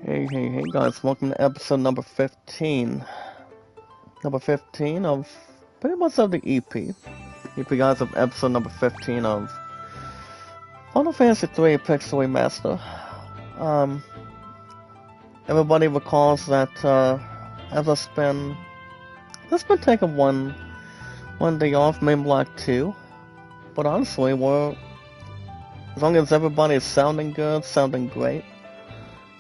Hey guys, welcome to episode number 15. Number 15 of pretty much of the EP. EP guys of episode number 15 of Final Fantasy 3 Pixel Remaster. Um, Everybody recalls that I've just been taking one day off, maybe like two. But honestly, as long as everybody is sounding good, sounding great,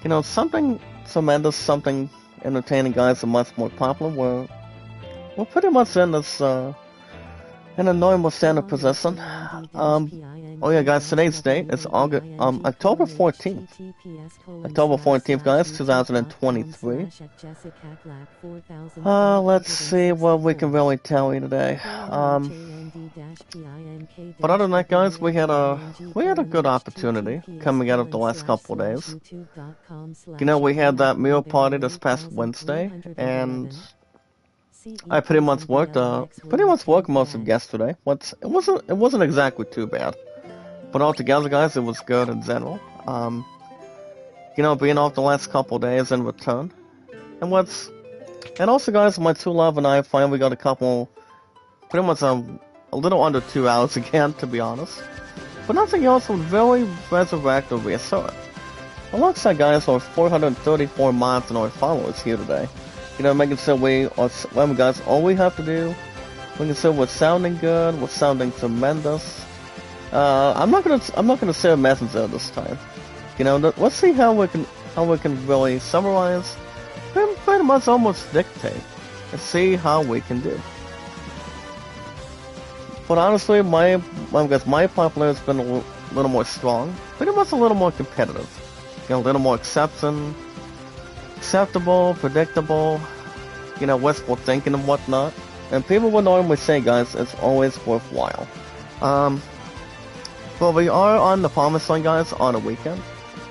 you know, something tremendous, something entertaining, guys, are much more popular. We're pretty much in this in a normal standard position. Oh yeah, guys, today's date is October 14th. October 14th, guys, 2023. Let's see what we can really tell you today. But other than that, guys, we had a good opportunity coming out of the last couple of days. You know, we had that meal party this past Wednesday, and I pretty much worked most of yesterday. It wasn't exactly too bad, but altogether, guys, it was good in general. You know, being off the last couple of days in return, and also, guys, my true love and I finally got pretty much a little under 2 hours again, to be honest. But nothing else would really resurrect or reassert. Alongside, guys, our 434 mods and our followers here today. You know, making sure guys, all we have to do, making sure we're sounding good, we're sounding tremendous. I'm not gonna say a messenger this time. You know, let's see how we can really summarize, and pretty much almost dictate, and see how we can do. But honestly, my popularity has been a little more strong, pretty much a little more competitive. You know, a little more acceptable, predictable, you know, wistful thinking and whatnot. And people would normally say, guys, it's always worthwhile. Well, we are on the promised land, guys, on a weekend.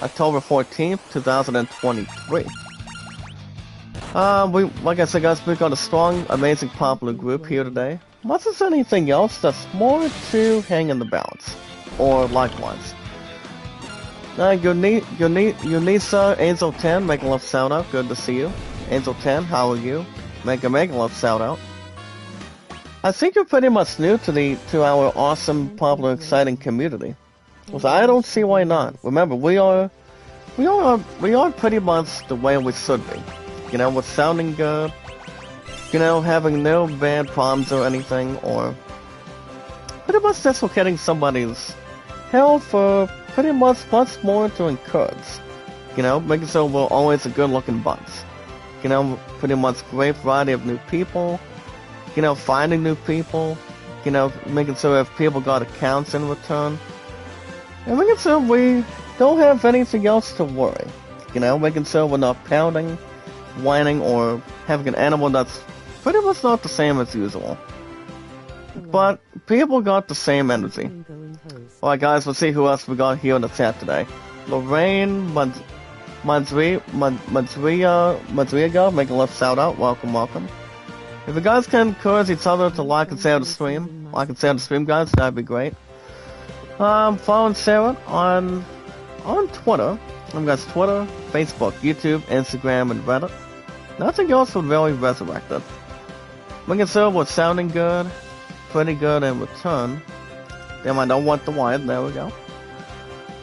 October 14th, 2023. Like I said, guys, we got a strong, amazing, popular group here today. Unless there's anything else that's more to hang in the balance. Or likewise. Unisa Angel 10, make a love shout out. Good to see you. Angel 10, how are you? Make a love shout out. I think you're pretty much new to our awesome, popular, exciting community. So I don't see why not. Remember, we are pretty much the way we should be. You know, we're sounding good. You know, having no bad problems or anything, or pretty much dislocating somebody's health, or pretty much more to encourage. You know, making sure we're always a good-looking bunch. You know, pretty much great variety of new people. You know, finding new people. You know, making sure if people got accounts in return. And making sure we don't have anything else to worry. You know, making sure we're not pounding, whining, or having an animal that's pretty much not the same as usual. But people got the same energy. Alright, guys, let's see who else we got here in the chat today. Lorraine Madriaga, make a left shout out. Welcome. If you guys can encourage each other to like and share the stream, guys, that'd be great. Following Sarah on Twitter. Guys, Twitter, Facebook, YouTube, Instagram, and Reddit. Nothing else would really resurrect it. Making sure we're sounding good, pretty good in return. Damn, I don't want the wide. There we go.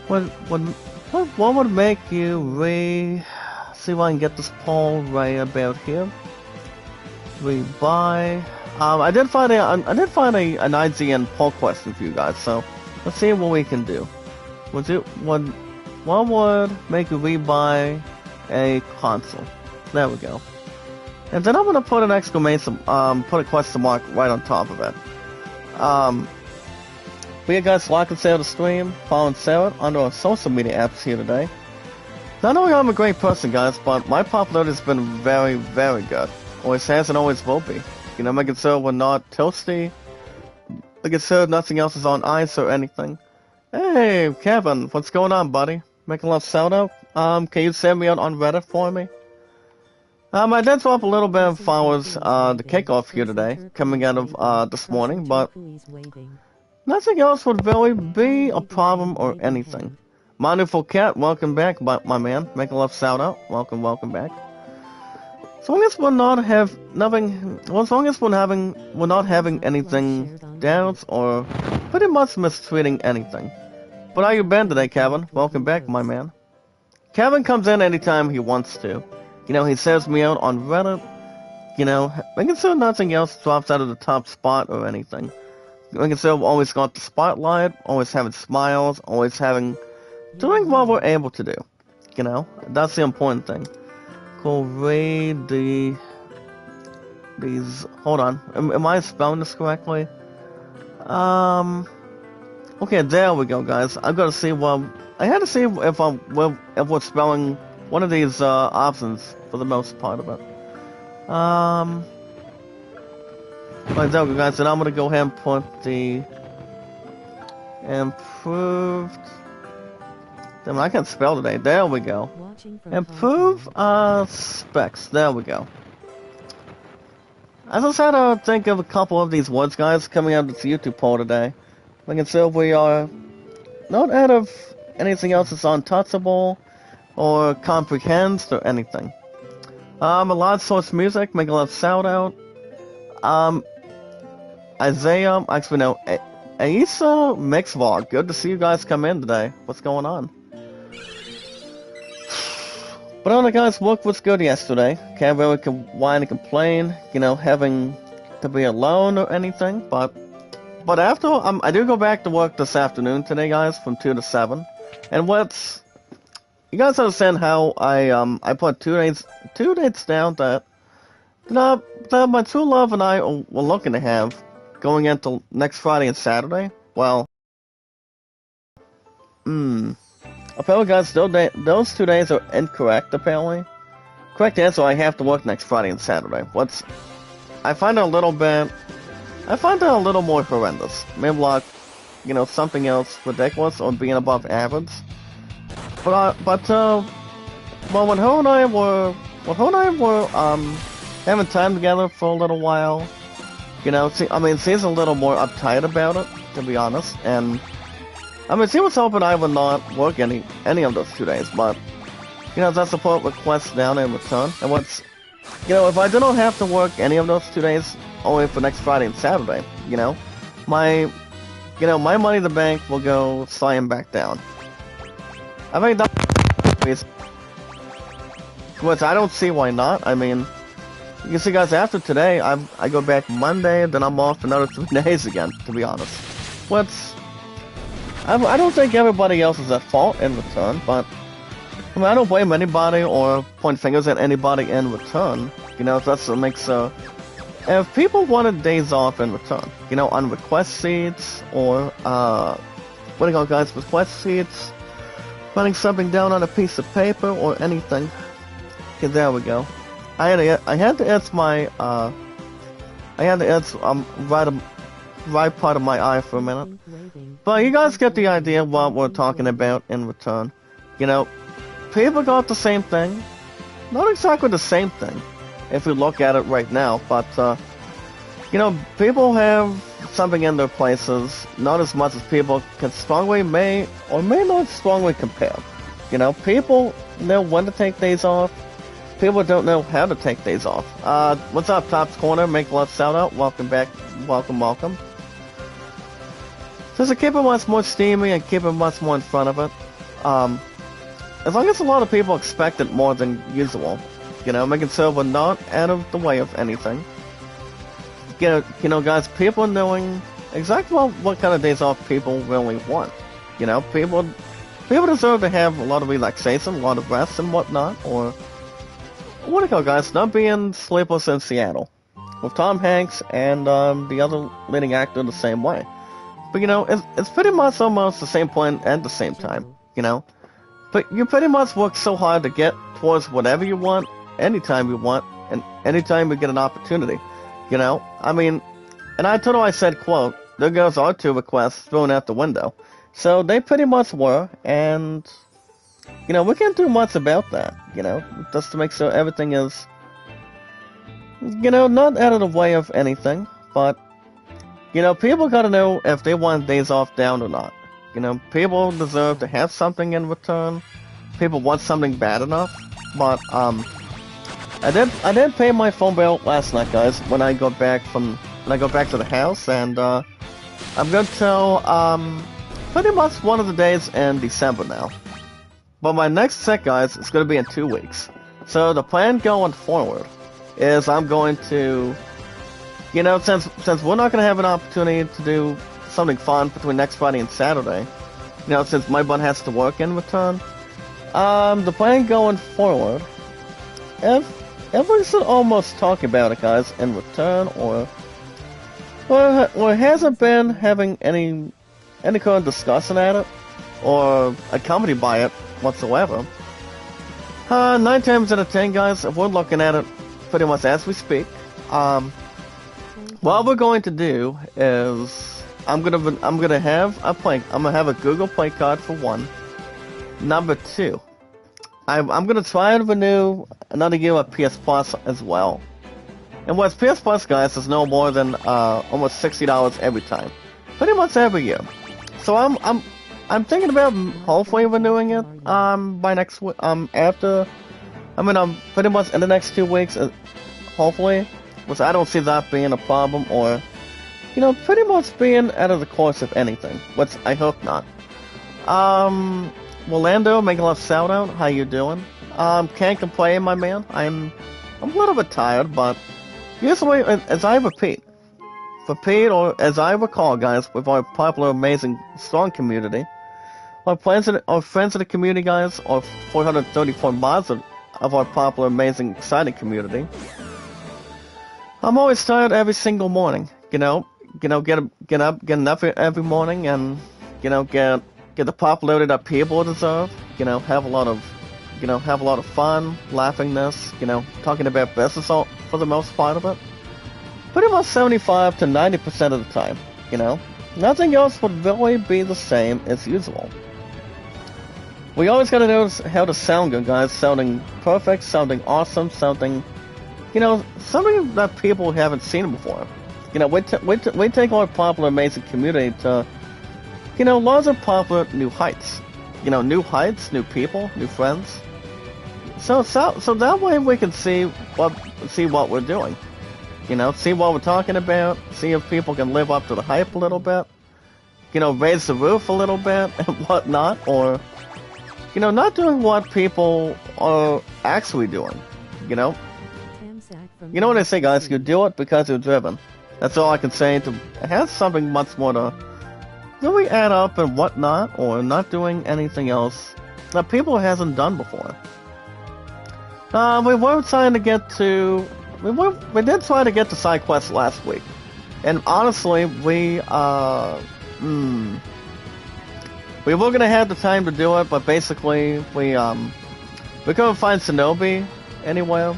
What would make you see if I can get this poll right about here. Rebuy. I did find an IGN poll question for you guys, so let's see what we can do. What would make you rebuy a console? There we go. And then I'm gonna put an exclamation, put a question mark right on top of it. But yeah, guys, like and share the stream, follow Sarah under our social media apps here today. Not only I'm a great person, guys, but my popularity has been very, very good. Always has and always will be. You know, making sure we're not toasty. Making sure nothing else is on ice or anything. Hey, Kevin, what's going on, buddy? Making a love shout out. Can you send me out on Reddit for me? I did drop a little bit of followers, the kickoff here today, coming out of, this morning, but nothing else would really be a problem or anything. Wonderful Cat, welcome back, my man. Make a love shout out. Welcome back. As long as we're not have nothing, well, as long as we're not having anything doubts or pretty much mistreating anything. But how you been today, Kevin? Welcome back, my man. Kevin comes in anytime he wants to. You know, he saves me out on Reddit. You know, I consider nothing else drops out of the top spot or anything. I consider always got the spotlight, always having smiles, always doing what we're able to do. You know, that's the important thing. Go read these, hold on, am I spelling this correctly? Okay, there we go, guys. I've got to see, I had to see if we're spelling one of these, options for the most part of it. Right, there we go, guys, and I'm gonna go ahead and put the improved, damn, I can't spell today, there we go. Improve, specs, there we go. I just had to think of a couple of these words, guys, coming out of this YouTube poll today. Like I said, we are not out of anything else that's untouchable or comprehends or anything. A lot of source music, make a lot of shout out. Isaiah, actually no, Aisa Mixvlog, good to see you guys come in today. What's going on? But on the guys, work was good yesterday. Can't really whine and complain, you know, having to be alone or anything. But after, I do go back to work this afternoon today, guys, from 2 to 7. And you guys understand how I put two dates down that my true love and I were looking to have going into next Friday and Saturday? Well, apparently, guys, those 2 days are incorrect, apparently. Correct answer, I have to work next Friday and Saturday. I find it a little more horrendous. Maybe like, you know, something else ridiculous or being above average. Well, when her and I were having time together for a little while, you know, she's a little more uptight about it, to be honest, and she was hoping I would not work any of those 2 days, but, you know, that's a put request down in return, and you know, if I did not have to work any of those 2 days, only for next Friday and Saturday, you know, my money in the bank will go sliding back down. I think that's, which I don't see why not. I mean, you see, guys, after today, I go back Monday, then I'm off another 3 days again, to be honest. I don't think everybody else is at fault in return, but I don't blame anybody or point fingers at anybody in return. You know, that's what makes if people wanted days off in return, you know, on request sheets or what do you call it, guys? Request sheets, writing something down on a piece of paper or anything. Okay, there we go. I had to itch my right part of my eye for a minute. But you guys get the idea of what we're talking about in return. You know, people got the same thing. Not exactly the same thing, if you look at it right now, but, you know, people have something in their places, not as much as people can may not strongly compare. You know, people know when to take days off. People don't know how to take days off. What's up, Top's Corner? Make a love shout out. Welcome back. Welcome. Just to keep it much more steamy and keep it much more in front of it. As long as a lot of people expect it more than usual, you know, making sure we're not out of the way of anything. You know, guys, people knowing exactly what kind of days off people really want. You know, people deserve to have a lot of relaxation, a lot of rest and whatnot, or what do you call, guys, not being sleepless in Seattle. With Tom Hanks and the other leading actor the same way. But, you know, it's pretty much almost the same point at the same time, you know? But you pretty much work so hard to get towards whatever you want, anytime you want, and anytime you get an opportunity, you know? I mean, and I told her, I said, quote, there goes our 2 requests thrown out the window. So they pretty much were, and, you know, we can't do much about that, you know? Just to make sure everything is, you know, not out of the way of anything, but, you know, people gotta know if they want days off down or not. You know, people deserve to have something in return. People want something bad enough. But, I did pay my phone bill last night, guys, when I got back to the house, and, I'm good till, pretty much one of the days in December now. But my next set, guys, is gonna be in 2 weeks. So the plan going forward is I'm going to, you know, since we're not gonna have an opportunity to do something fun between next Friday and Saturday, you know, since my bun has to work in return, the plan going forward, if we should almost talk about it, guys, in return, or hasn't been having any kind of discussion at it, or accompanied by it whatsoever. 9 times out of 10, guys, if we're looking at it pretty much as we speak, what we're going to do is I'm gonna have a Google Play card for one. Number 2, I'm gonna try and renew another year of PS Plus as well. And what's PS Plus, guys, is no more than almost $60 every time, pretty much every year. So I'm thinking about hopefully renewing it by next week. Pretty much in the next 2 weeks, hopefully, which I don't see that being a problem, or, you know, pretty much being out of the course of anything, which I hope not. Rolando, make a love shout out. How you doing? Can't complain, my man. I'm a little bit tired, but usually, as I repeat, or as I recall, guys, with our popular, amazing, strong community, our friends in the community, guys, our 434 mods of our popular, amazing, exciting community, I'm always tired every single morning. Get up every morning, and get the popularity that people deserve. Have a lot of fun, laughing-ness. Talking about business for the most part of it. Pretty much 75 to 90% of the time. Nothing else would really be the same as usual. We always gotta notice how to sound good, guys. Sounding perfect, sounding awesome, sounding, something that people haven't seen before. We take our popular, amazing community to, lots of popular new heights. New heights, new people, new friends. So that way we can see what we're doing. See what we're talking about, see if people can live up to the hype a little bit. Raise the roof a little bit and whatnot, or, not doing what people are actually doing. You know what I say, guys? You do it because you're driven. That's all I can say. To have something much more to really add up and whatnot, or not doing anything else that people hasn't done before. We were trying to get to. We did try to get to side quests last week, and honestly, we were gonna have the time to do it, but basically we couldn't find Shinobi anywhere.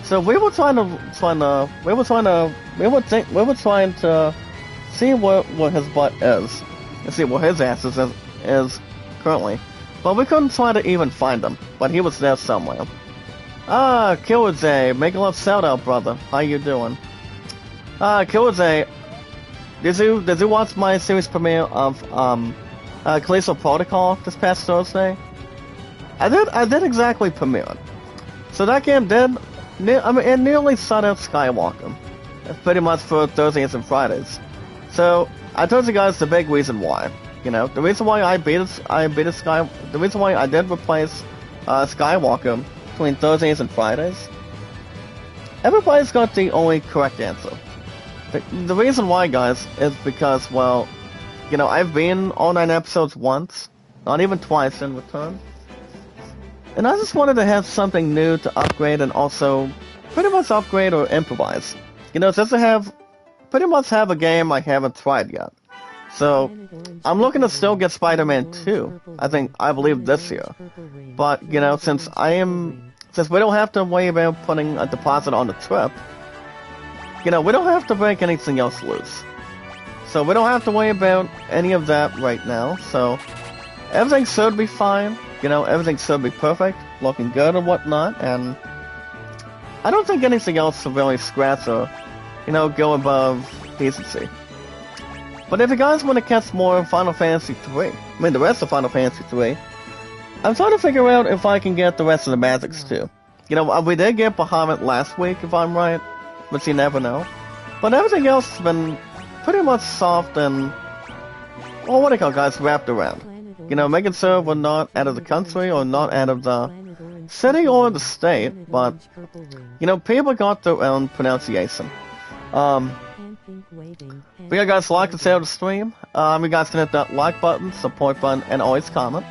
So we were trying to see what his butt is, and see what his ass is currently, but we couldn't try to even find him. But he was there somewhere. Killajay, make a love shout out, brother. How you doing? Killajay, did you watch my series premiere of Callisto Protocol this past Thursday? I did exactly premiere it. So that game it nearly shut out Skywalker. Pretty much for Thursdays and Fridays. So I told you guys the big reason why. The reason why the reason why I did replace Skywalker between Thursdays and Fridays. Everybody's got the only correct answer. The reason why, guys, is because, well, I've been all 9 episodes once, not even twice in return. And I just wanted to have something new to upgrade, and also pretty much upgrade or improvise. Just to pretty much have a game I haven't tried yet. So, I'm looking to still get Spider-Man 2, I believe this year. But, since we don't have to worry about putting a deposit on the trip, we don't have to break anything else loose. So we don't have to worry about any of that right now, so everything should be fine, everything should be perfect, looking good and whatnot, and I don't think anything else will really scratch or, go above decency. But if you guys want to catch more Final Fantasy 3, I mean the rest of Final Fantasy 3, I'm trying to figure out if I can get the rest of the Magics too. You know, we did get Bahamut last week, if I'm right, but you never know. But everything else has been pretty much soft and, well, what do you call it, guys, wrapped around. You know, making sure we're not out of the country or not out of the city or the state, but, you know, people got their own pronunciation. But yeah, guys, like and share the stream. You guys can hit that like button, support button, and always comment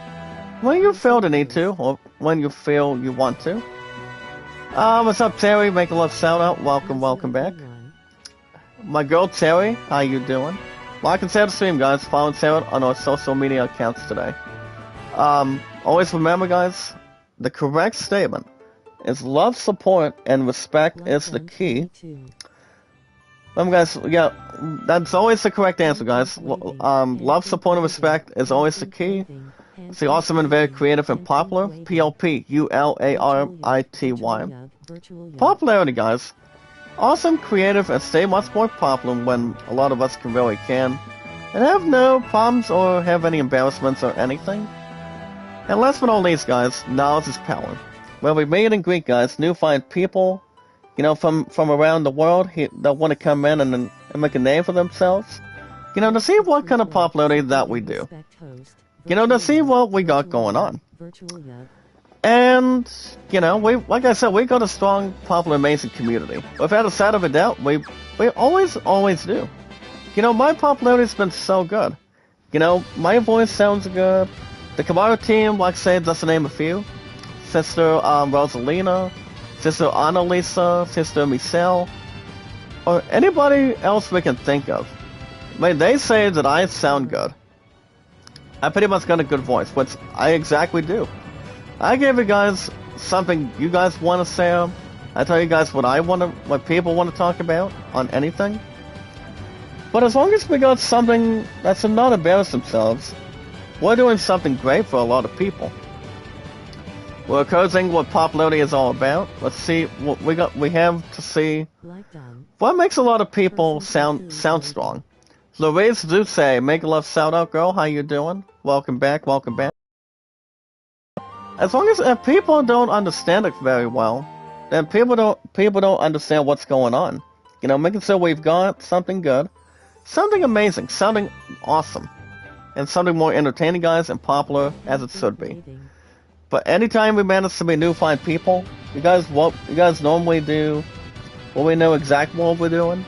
when you feel the need to, or when you feel you want to. What's up, Terry? Make a love shout out. Welcome back. My girl Terry, how you doing? Like and share the stream, guys. Follow and share it on our social media accounts today. Always remember, guys, the correct statement is love, support, and respect is the key. Remember, guys, yeah, that's always the correct answer, guys. Love, support, and respect is always the key. It's the awesome and very creative and popular. PLPULARITY. Popularity, guys. Awesome, creative, and stay much more popular when a lot of us can really can. And have no problems or have any embarrassments or anything. And last but not least, guys, knowledge is power. Where we meet and greet, guys, new fine people, you know, from around the world that want to come in and make a name for themselves. You know, to see what kind of popularity that we do. You know, to see what we got going on. And, you know, like I said, we got a strong, popular, amazing community. Without a shadow of a doubt, we always do. You know, my popularity's been so good. You know, my voice sounds good. The Kamara team, like I said, just to name a few. Sister Rosalina, Sister Annalisa, Sister Michelle, or anybody else we can think of. I mean, they say that I sound good. I pretty much got a good voice, which I exactly do. I give you guys something you guys want to say. I tell you guys what people want to talk about on anything. But as long as we got something that's not embarrass themselves, we're doing something great for a lot of people. We're encouraging what popularity is all about. Let's see what we have to see. What makes a lot of people sound strong. Louise do say, make a love shout out, girl. How you doing? Welcome back. As long as people don't understand it very well, then people don't understand what's going on. You know, making sure we've got something good, something amazing, something awesome, and something more entertaining, guys, and popular as it should be. But anytime we manage to be new fine people, you guys normally do what we know exactly what we're doing.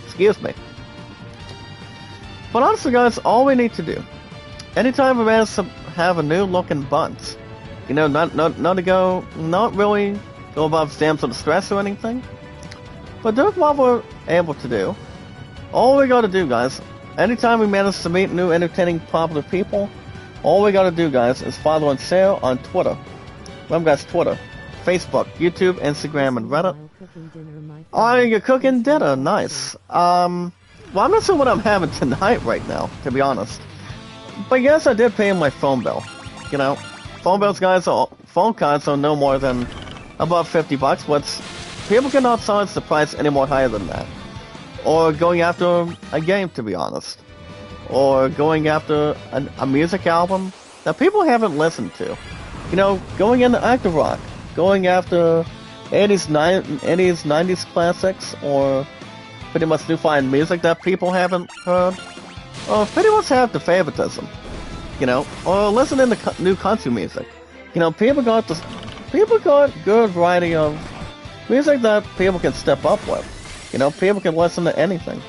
Excuse me. But honestly, guys, all we need to do, anytime we manage to have a new looking buns, you know, not really go above stamps or distress or anything, but do what we're able to do. All we gotta do, guys, anytime we manage to meet new entertaining popular people, all we gotta do, guys, is follow and share on Twitter. Remember, guys, Twitter, Facebook, YouTube, Instagram, and Reddit. Oh, you're cooking dinner, nice. Well, I'm not sure what I'm having tonight right now, to be honest. But yes, I did pay my phone bill. You know, phone bills, guys, phone cards are no more than above $50, but people cannot charge the price any more higher than that. Or going after a game, to be honest. Or going after a music album that people haven't listened to. You know, going into active rock, going after 80s, 90s classics, or pretty much new fine music that people haven't heard. Or pretty much have the favoritism, you know, or listening to new country music. You know, people got good variety of music that people can step up with. You know, people can listen to anything.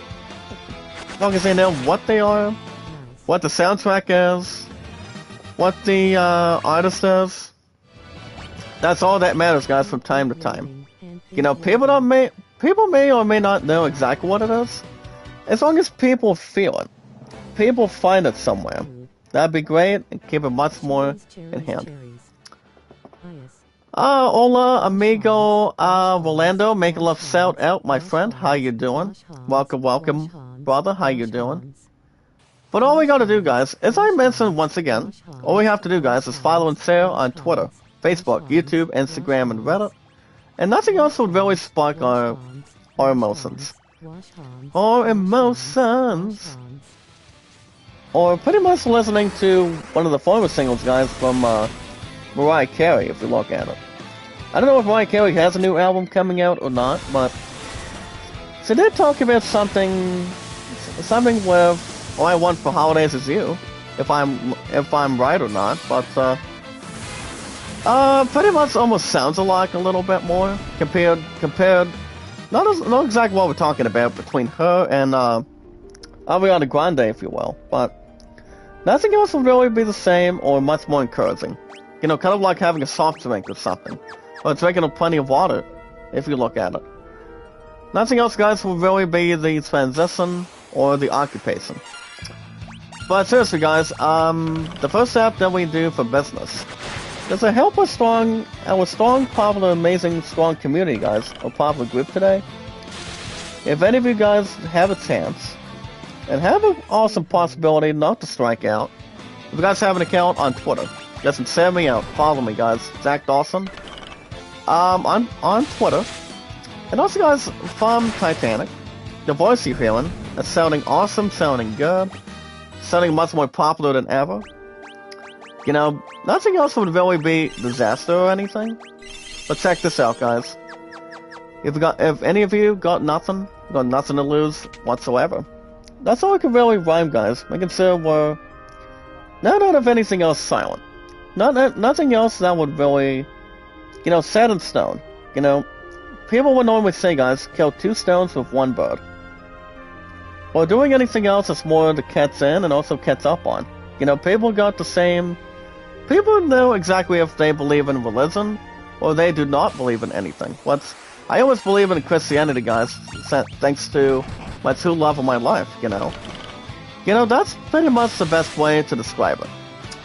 As long as they know what they are, what the soundtrack is, what the artist is. That's all that matters, guys, from time to time. You know, people may or may not know exactly what it is. As long as people feel it. People find it somewhere. That'd be great and keep it much more in hand. Hola, amigo, Rolando, make a love shout out, my friend. How you doing? Welcome, brother. How you doing? But all we gotta do, guys, as I mentioned once again, all we have to do, guys, is follow and share on Twitter, Facebook, YouTube, Instagram, and Reddit. And nothing else would really spark our emotions. or emotions, or pretty much listening to one of the former singles, guys, from Mariah Carey, if you look at it. I don't know if Mariah Carey has a new album coming out or not, but so they're talking about something with all I want for holidays is you, if I'm right or not, but pretty much almost sounds alike a little bit more compared. Not exactly what we're talking about between her and Ariana Grande, if you will, but nothing else will really be the same or much more encouraging. You know, kind of like having a soft drink or something, or drinking plenty of water, if you look at it. Nothing else, guys, will really be the transition or the occupation. But seriously, guys, the first step that we do for business is to help our strong, popular, amazing, strong community, guys, or popular group today. If any of you guys have a chance, and have an awesome possibility not to strike out, if you guys have an account on Twitter, just send me out, follow me, guys, Zach Dawson, on Twitter. And also, guys, from Titanic, the voice you're hearing is sounding awesome, sounding good, sounding much more popular than ever. You know, nothing else would really be disaster or anything. But check this out, guys. If any of you got nothing to lose whatsoever, that's all I can really rhyme, guys. I consider we're not out of anything else silent. Nothing else that would really, you know, set in stone. You know, people would normally say, guys, kill 2 stones with 1 bird. Or doing anything else that's more the cat's in and also cat's up on. You know, people know exactly if they believe in religion or they do not believe in anything. I always believe in Christianity, guys, thanks to my true love of my life, you know. You know, that's pretty much the best way to describe it.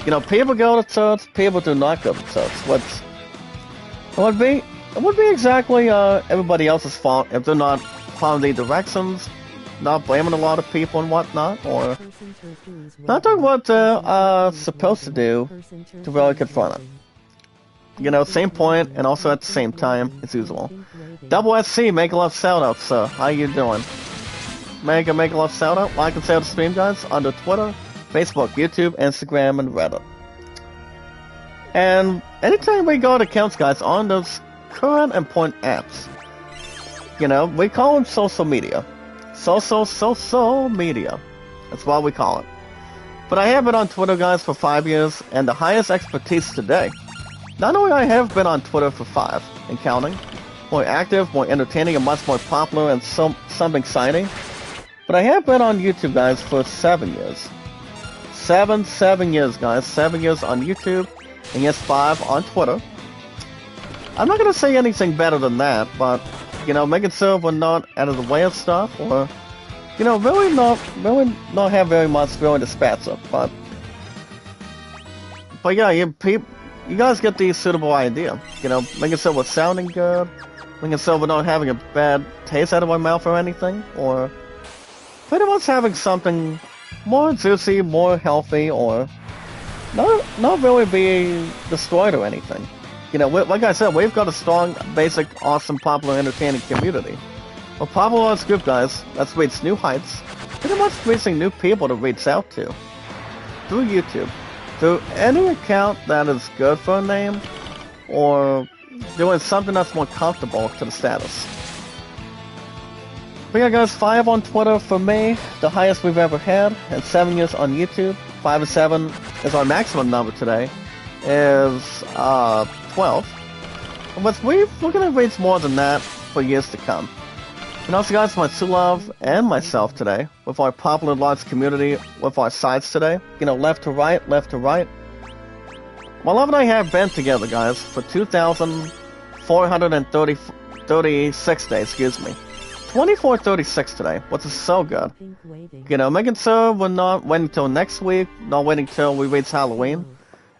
You know, people go to church, people do not go to church. It would be exactly everybody else's fault if they're not following the directions, not blaming a lot of people and whatnot, or not doing what they're supposed to do to really confront it. You know, same point, and also at the same time, as usual. Double SC, make a love shout-out, sir. How you doing? Make a love shout-out, like and share the stream, guys, under Twitter, Facebook, YouTube, Instagram, and Reddit. And anytime we go to accounts, guys, on those current and point apps, you know, we call them social media. Social media. That's what we call it. But I have been on Twitter, guys, for 5 years, and the highest expertise today. Not only I have been on Twitter for 5, and counting, more active, more entertaining, and much more popular, and something exciting, but I have been on YouTube, guys, for 7 years. 7 years, guys. 7 years on YouTube, and yes, 5 on Twitter. I'm not going to say anything better than that, but, you know, making sure we're not out of the way of stuff, or, you know, really not have very much really to spats up, but yeah, you guys get the suitable idea. You know, making sure we're sounding good, making sure we're not having a bad taste out of our mouth or anything, or pretty much having something more juicy, more healthy, or not really being destroyed or anything. You know, like I said, we've got a strong, basic, awesome, popular, entertaining community. A popularized group, guys, that's reached new heights, pretty much reaching new people to reach out to. Through YouTube. Through any account that is good for a name, or doing something that's more comfortable to the status. But yeah, guys, 5 on Twitter for me, the highest we've ever had, and 7 years on YouTube. 5 and 7 is our maximum number today, is 12. But we're going to reach more than that for years to come. And also, guys, my true love and myself today, with our popular large community, with our sides today, you know, left to right. My love and I have been together, guys, for 2,436 days, excuse me. 2436 today, which is so good. You know, making sure we're not waiting till next week, not waiting till we reach Halloween.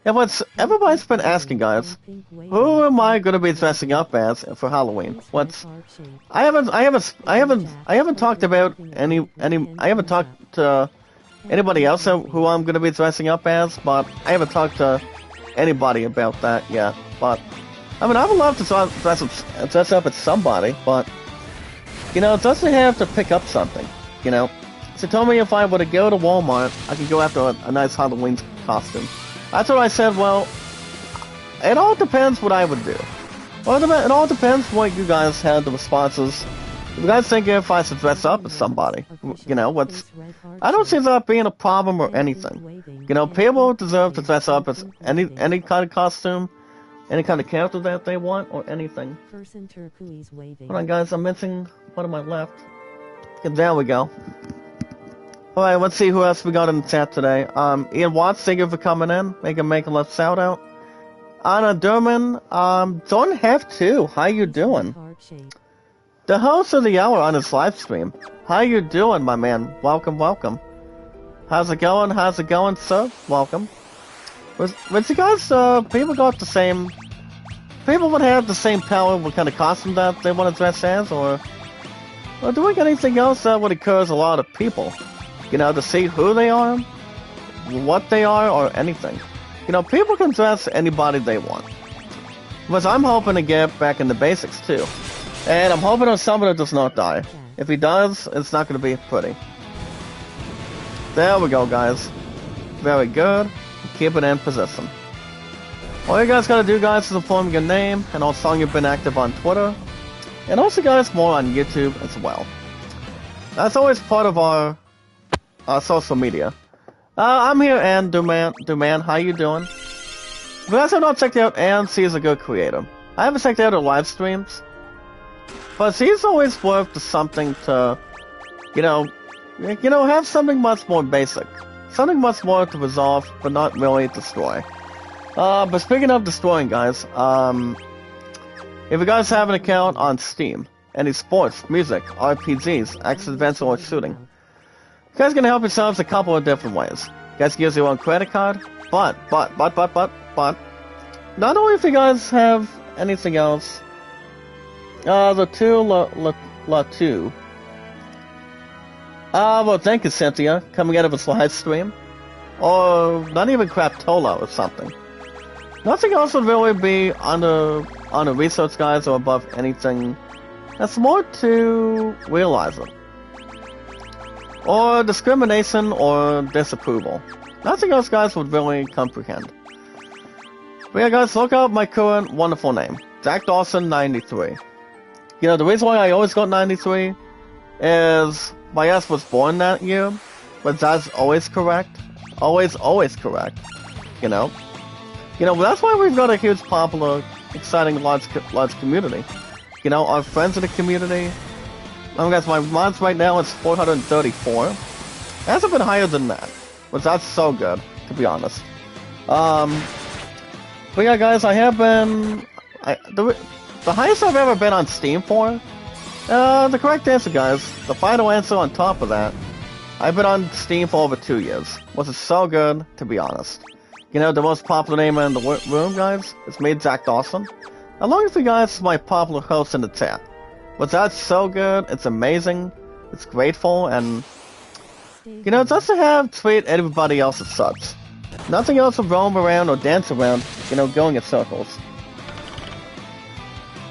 And everybody's been asking, guys, who am I going to be dressing up as for Halloween? I haven't talked about I haven't talked to anybody else who I'm going to be dressing up as, but I haven't talked to anybody about that yet. But I mean, I would love to dress up as somebody, but You know, it doesn't have to pick up something, you know. So tell me if I were to go to Walmart, I could go after a nice Halloween costume. That's what I said, well, it all depends what I would do. Well, it all depends what you guys had the responses. If you guys think if I should dress up as somebody, you know, I don't see that being a problem or anything. You know, people deserve to dress up as any kind of costume, any kind of character that they want, or anything. Hold on, guys, I'm missing one of my left. Okay, there we go. Alright, let's see who else we got in the chat today. Ian Watts, thank you for coming in. Make a left shout out. Anna Durman, don't have to. How you doing? The host of the hour on his live stream. How you doing, my man? Welcome, welcome. How's it going? How's it going, sir? Welcome. Was you guys, people got the same... People would have the same power, what kind of costume that they want to dress as, or doing anything else that would encourage a lot of people? You know, to see who they are, what they are, or anything. You know, people can dress anybody they want. But I'm hoping to get back in the basics, too. And I'm hoping that somebody does not die. If he does, it's not going to be pretty. There we go, guys. Very good. Keep it in position. All you guys gotta do, guys, is inform your name and also you've been active on Twitter. And also, guys, more on YouTube as well. That's always part of our social media. I'm here, Ann Duman. How you doing? If you guys have not checked out Ann, she's a good creator. I haven't checked out her live streams, but she's always worth something to, you know, have something much more basic, something much more to resolve, but not really destroy. But speaking of destroying, guys, if you guys have an account on Steam, any sports, music, RPGs, action adventure, or shooting, you guys can help yourselves a couple of different ways. You guys can use your own credit card, but, not only if you guys have anything else, the two, well, thank you, Cynthia, coming out of a live stream, or not even Craptola or something. Nothing else would really be on the research, guys, or above anything that's more to realize it. Or discrimination or disapproval. Nothing else, guys, would really comprehend. But yeah, guys, look up my current wonderful name, Jack Dawson 93. You know, the reason why I always got 93 is my ass was born that year, but that's always correct. Always correct. You know, that's why we've got a huge, popular, exciting, large community. You know, our friends in the community. Guys, my mods right now is 434. It hasn't been higher than that, but that's so good, to be honest. But yeah, guys, I have been... the highest I've ever been on Steam for? The correct answer, guys, the final answer on top of that, I've been on Steam for over 2 years, which is so good, to be honest. You know, the most popular name in the room, guys, is me, Jack Dawson. Along with you guys is my popular host in the chat. But that's so good, it's amazing, it's grateful, and... You know, it doesn't have to treat everybody else as such. Nothing else will roam around or dance around, you know, going in circles.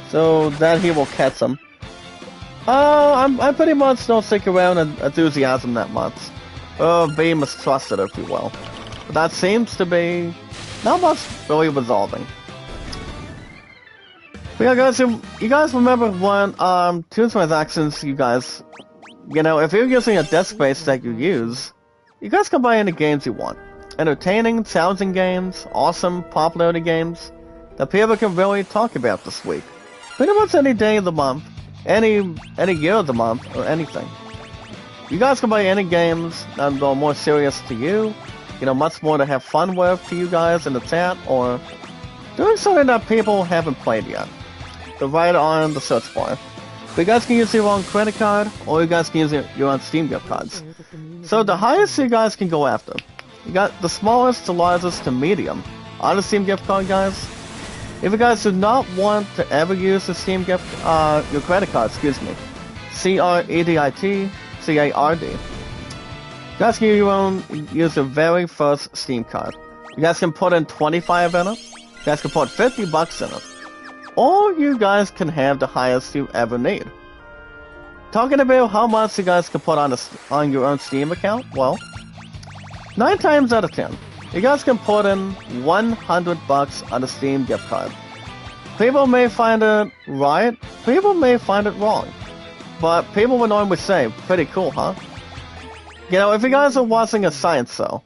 So that he will catch them. I pretty much don't stick around enthusiasm that much. Or be mistrusted, if you will. But that seems to be not much really resolving. But yeah, guys, you guys remember when, two transactions, you guys, you know, if you're using a disk space that you use, you guys can buy any games you want. Entertaining, challenging games, awesome, popularity games, that people can really talk about this week. Pretty much any day of the month, any year of the month, or anything. You guys can buy any games that are more serious to you, you know, much more to have fun with to you guys in the chat, or doing something that people haven't played yet. So right on the search bar. But you guys can use your own credit card, or you guys can use your own Steam gift cards. So the highest you guys can go after. You got the smallest to largest to medium on the Steam gift card, guys. If you guys do not want to ever use the Steam gift, your credit card, excuse me, CREDIT CARD. You guys can use your very first Steam card. You guys can put in 25 in it. You guys can put $50 in it. Or you guys can have the highest you ever need. talking about how much you guys can put on your own Steam account, well, 9 times out of 10, you guys can put in $100 on a Steam gift card. People may find it right, people may find it wrong, but people would normally say, pretty cool, huh? You know, if you guys are watching a science show,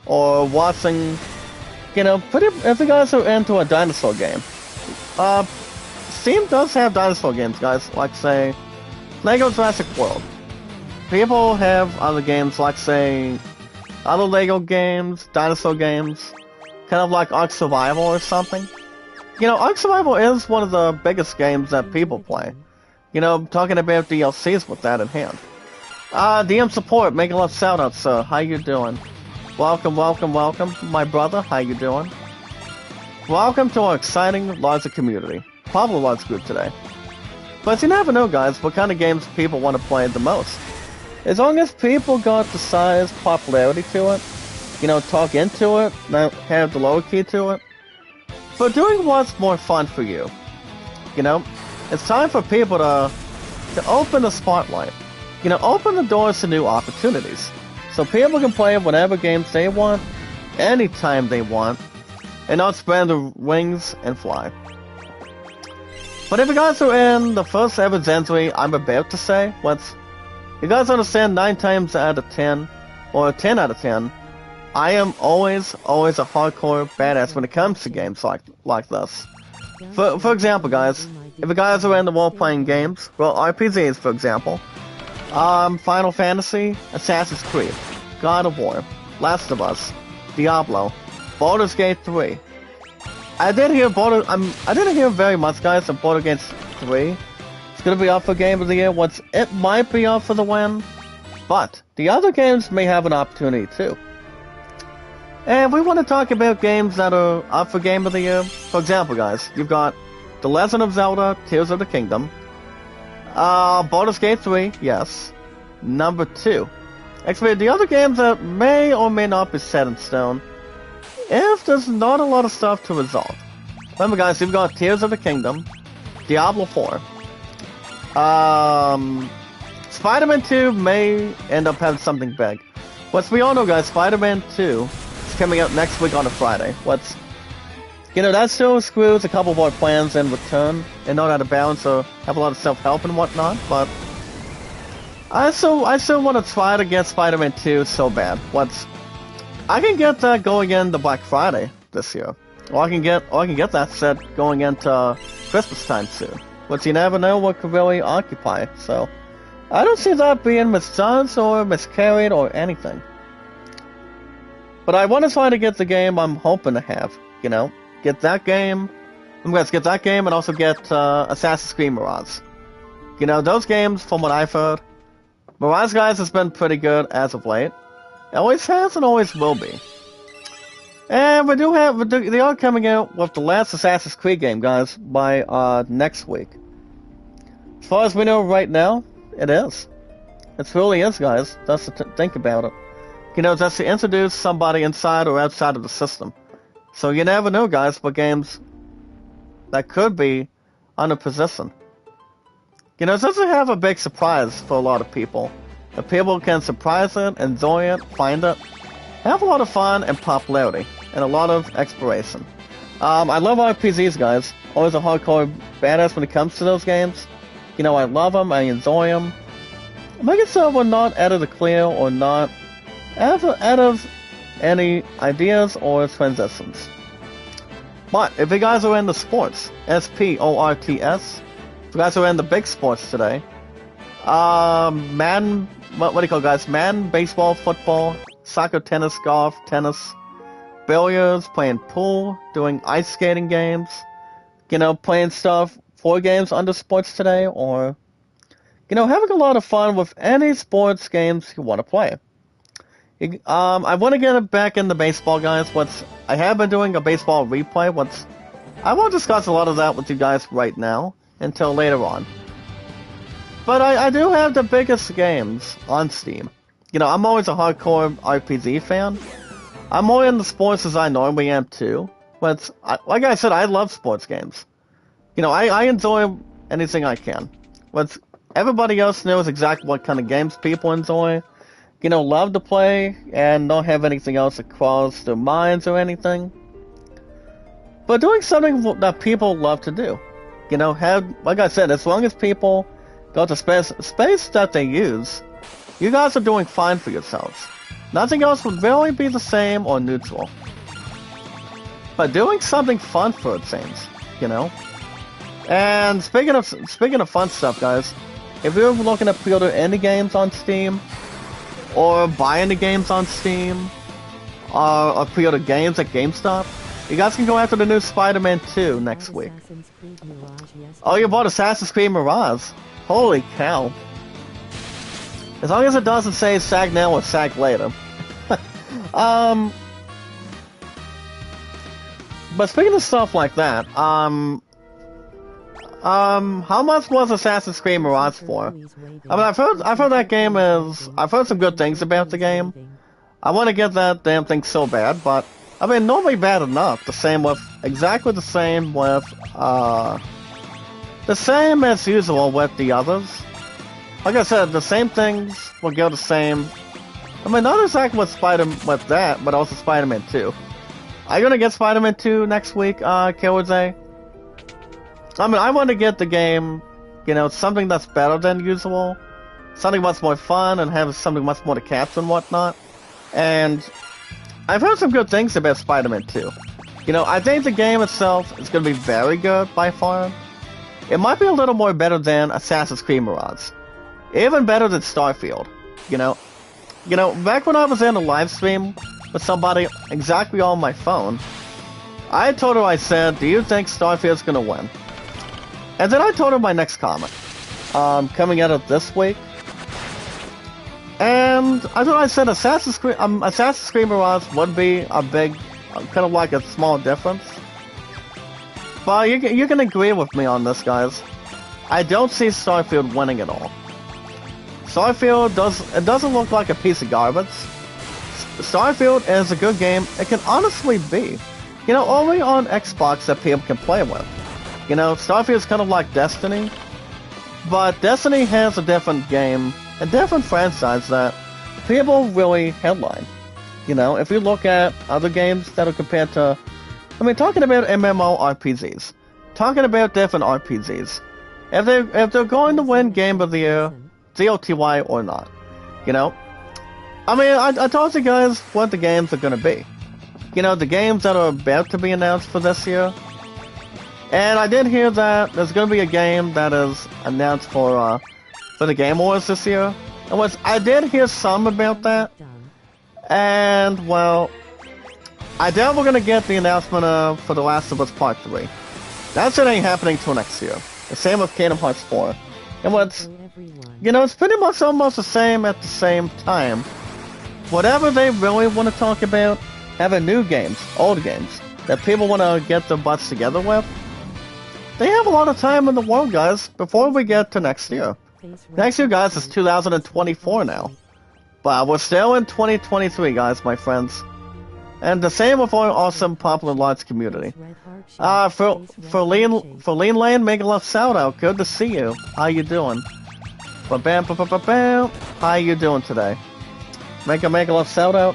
or watching, you know, if you guys are into a dinosaur game, Steam does have dinosaur games, guys, like, say, Lego Jurassic World. People have other games, like, say, other Lego games, dinosaur games, kind of like Ark Survival or something. You know, Ark Survival is one of the biggest games that people play. You know, talking about DLCs with that in hand. DM support, making a lot of shoutouts, sir. How you doing? Welcome, welcome, welcome, my brother. How you doing? Welcome to our exciting, larger community. Probably a large group today. But you never know, guys, what kind of games people want to play the most. As long as people got the size, popularity to it, you know, talk into it, not have the lower key to it. But doing what's more fun for you. You know, it's time for people to open the spotlight. You know, open the doors to new opportunities. So people can play whatever games they want, anytime they want, and not spread their wings and fly. But if you guys are in the first ever Zenzuy I'm about to say, you guys understand 9 times out of 10, or 10 out of 10, I am always a hardcore badass when it comes to games like this. For example, guys, if you guys are into role-playing games, well, RPGs, for example, Final Fantasy, Assassin's Creed, God of War, Last of Us, Diablo, Baldur's Gate 3. I didn't hear very much, guys, of Baldur's Gate 3. It's gonna be up for Game of the Year. It might be up for the win, but the other games may have an opportunity too. And we want to talk about games that are up for Game of the Year. For example, guys, you've got The Legend of Zelda: Tears of the Kingdom, Baldur's Gate 3, yes. Number 2. Actually, the other games that may or may not be set in stone, if there's not a lot of stuff to resolve. Remember, guys, you've got Tears of the Kingdom, Diablo 4. Spider-Man 2 may end up having something big. We all know, guys, Spider-Man 2 is coming out next week on a Friday. You know, that still screws a couple of our plans in return, and not out of bounds, or have a lot of self-help and whatnot, but I still want to try to get Spider-Man 2 so bad. I can get that going into Black Friday this year. Or I can get that set going into Christmas time soon. But you never know what could really occupy, so I don't see that being misjudged or miscarried or anything. But I want to try to get the game I'm hoping to have, you know? Get that game. I'm going to get that game and also get Assassin's Creed Mirage. You know, those games, from what I've heard, Mirage, guys, has been pretty good as of late. It always has and always will be. And they are coming out with the last Assassin's Creed game, guys, by next week. As far as we know right now, it is. It really is, guys. That's to think about it. You know, just to introduce somebody inside or outside of the system. So you never know, guys, what games that could be under position. You know, it doesn't have a big surprise for a lot of people. If people can surprise it, enjoy it, find it, have a lot of fun and popularity, and a lot of exploration. I love RPGs, guys. Always a hardcore badass when it comes to those games. You know, I love them, I enjoy them. Like I said, we're not out of the clear or not out of any ideas or transitions. But if you guys are into sports, S-P-O-R-T-S, if you guys are into big sports today, Madden, what do you call it, guys? Madden, baseball, football, soccer, tennis, golf, tennis, billiards, playing pool, doing ice skating games, you know, playing stuff, 4 games under sports today, or, you know, having a lot of fun with any sports games you want to play. I want to get back into baseball, guys. I have been doing a baseball replay. I won't discuss a lot of that with you guys right now until later on. But I do have the biggest games on Steam. You know, I'm always a hardcore RPG fan. I'm more into sports as I normally am too. But like I said, I love sports games. You know, I enjoy anything I can. everybody else knows exactly what kind of games people enjoy, love to play, and don't have anything else that cross their minds or anything. But doing something that people love to do. Like I said, as long as people go to space that they use, you guys are doing fine for yourselves. Nothing else would really be the same or neutral. But doing something fun for it seems, And speaking of fun stuff, guys, if you're looking to pre-order indie games on Steam, or buy indie games on Steam, or pre-order games at GameStop, you guys can go after the new Spider-Man 2 next week. Oh, you bought Assassin's Creed Mirage? Holy cow. As long as it doesn't say SAG now or SAG later. But speaking of stuff like that, how much was Assassin's Creed Mirage for? I mean, I've heard that game is... I've heard some good things about the game. I want to get that damn thing so bad, but... I mean, normally bad enough. Exactly the same with, the same as usual with the others. Like I said, the same things will go the same. I mean, not exactly with that, but also Spider-Man 2. Are you gonna get Spider-Man 2 next week, Kyoze? I mean, I want to get the game, something that's better than usual. Something much more fun and have something much more to capture and whatnot. And... I've heard some good things about Spider-Man 2. I think the game itself is going to be very good by far. It might be a little more better than Assassin's Creed Mirage. Even better than Starfield. Back when I was in a live stream with somebody exactly on my phone, I told her, I said, do you think Starfield's going to win? And then I told her my next comment. Coming out of this week. And I said Assassin's Creed Mirage would be a big, kind of like a small difference. But you can agree with me on this, guys. I don't see Starfield winning at all. Starfield doesn't look like a piece of garbage. Starfield is a good game. It can honestly be, only on Xbox that people can play with. Starfield is kind of like Destiny, but Destiny has a different game. A different franchise that people really headline. If you look at other games that are compared to... I mean, talking about MMORPGs. Talking about different RPGs. If they're going to win Game of the Year, GOTY or not. I mean, I told you guys what the games are going to be. The games that are about to be announced for this year. And I did hear that there's going to be a game that is announced for the Game Awards this year. I did hear some about that. And, well, I doubt we're gonna get the announcement for The Last of Us Part 3. That shit ain't happening till next year. The same with Kingdom Hearts 4. And it's pretty much almost the same at the same time. Whatever they really want to talk about, having new games, old games, that people want to get their butts together with, they have a lot of time in the world, guys, before we get to next year. Next year, guys, is 2024 now. But we're still in 2023, guys, my friends. And the same with our awesome Popular Lots community. For Lean Lane, make a love shout out. Good to see you. How you doing? Ba-bam, ba-ba-ba-bam. How you doing today? Make a love shout out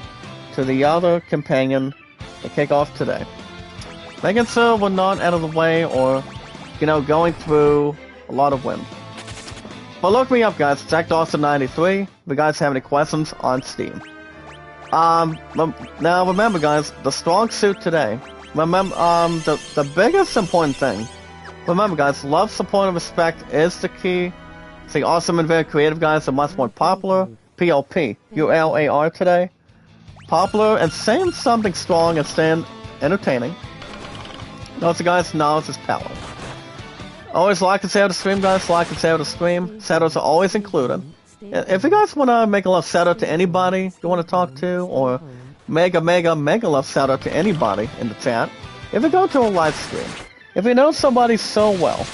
to the other companion to kick off today. Making sure we're not out of the way or, going through a lot of wind. But look me up, guys. Jack Dawson93. If you guys have any questions on Steam. Now remember, guys, the strong suit today. Remember, the biggest important thing. Remember, guys, love, support, and respect is the key. See, awesome and very creative guys are much more popular. PLPULAR today. Popular and saying something strong and staying entertaining. Also, guys, knowledge is power. Always like and share the stream, guys. Like and share the stream. Shoutouts are always included. If you guys want to make a love shout out to anybody you want to talk to, or mega love shout out to anybody in the chat, if you go to a live stream, if you know somebody so well,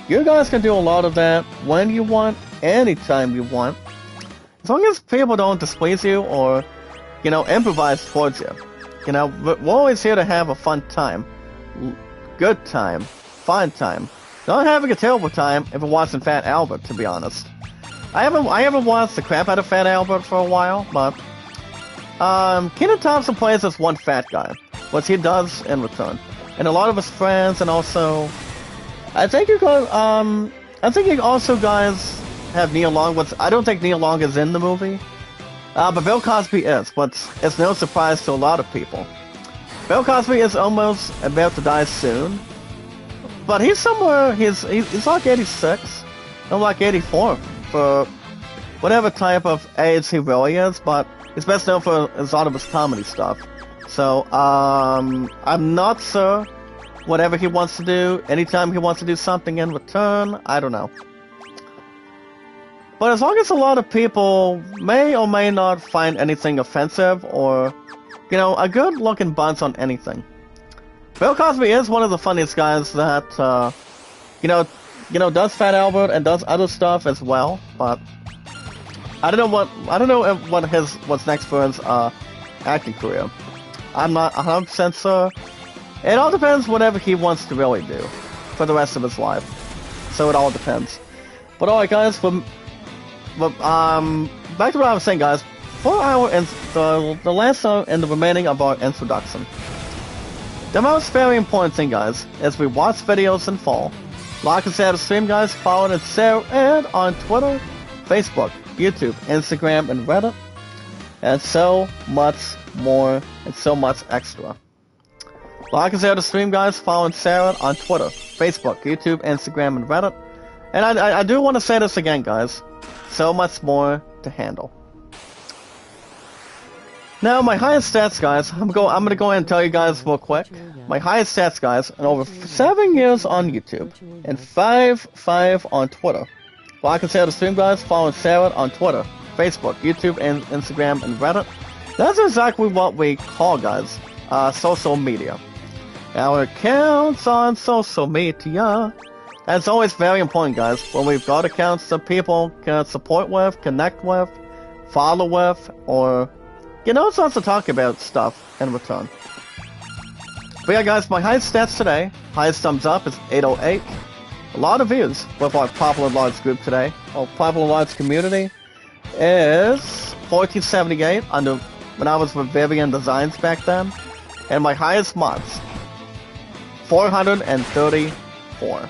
you guys can do a lot of that when you want, anytime you want, as long as people don't displease you or, improvise towards you. We're always here to have a fun time, good time, fun time. Not having a terrible time if we're watching Fat Albert, to be honest. I haven't watched the crap out of Fat Albert for a while, but Kenan Thompson plays as one fat guy, what he does in return, and a lot of his friends, and also I think he also guys have Nia Long. I don't think Nia Long is in the movie, but Bill Cosby is. But it's no surprise to a lot of people. Bill Cosby is almost about to die soon, but he's somewhere. He's like 86, or like 84 for whatever type of age he really is. But he's best known for a lot of his comedy stuff. So I'm not sure. Whatever he wants to do, anytime he wants to do something in return, I don't know. But as long as a lot of people may or may not find anything offensive or, you know, a good looking bunch on anything. Bill Cosby is one of the funniest guys that, you know, does Fat Albert and does other stuff as well. But I don't know what's next for his acting career. I'm not 100% sure. It all depends whatever he wants to really do for the rest of his life. So it all depends. But alright, guys, back to what I was saying, guys. For the last song and the remaining of our introduction. The most very important thing, guys, is we watch videos and fall. Like and share the stream, guys. Follow and share and on Twitter, Facebook, YouTube, Instagram, and Reddit. And so much more and so much extra. Like and share the stream, guys. Follow and share it on Twitter, Facebook, YouTube, Instagram, and Reddit. And I do want to say this again, guys. So much more to handle. Now, my highest stats, guys, I'm gonna go ahead and tell you guys real quick. My highest stats, guys, in over 7 years on YouTube, and 5 on Twitter. Like and share the stream, guys. Follow and share it on Twitter, Facebook, YouTube, and Instagram, and Reddit. That's exactly what we call, guys, social media. Our accounts on social media. And it's always very important, guys, when we've got accounts that people can support with, connect with, follow with, or, you know, starts to talk about stuff in return. But yeah, guys, my highest stats today, highest thumbs up is 808. A lot of views with our Popular Large group today. Our Popular Large community is 1478 when I was with Vivian Designs back then. And my highest mods, 434.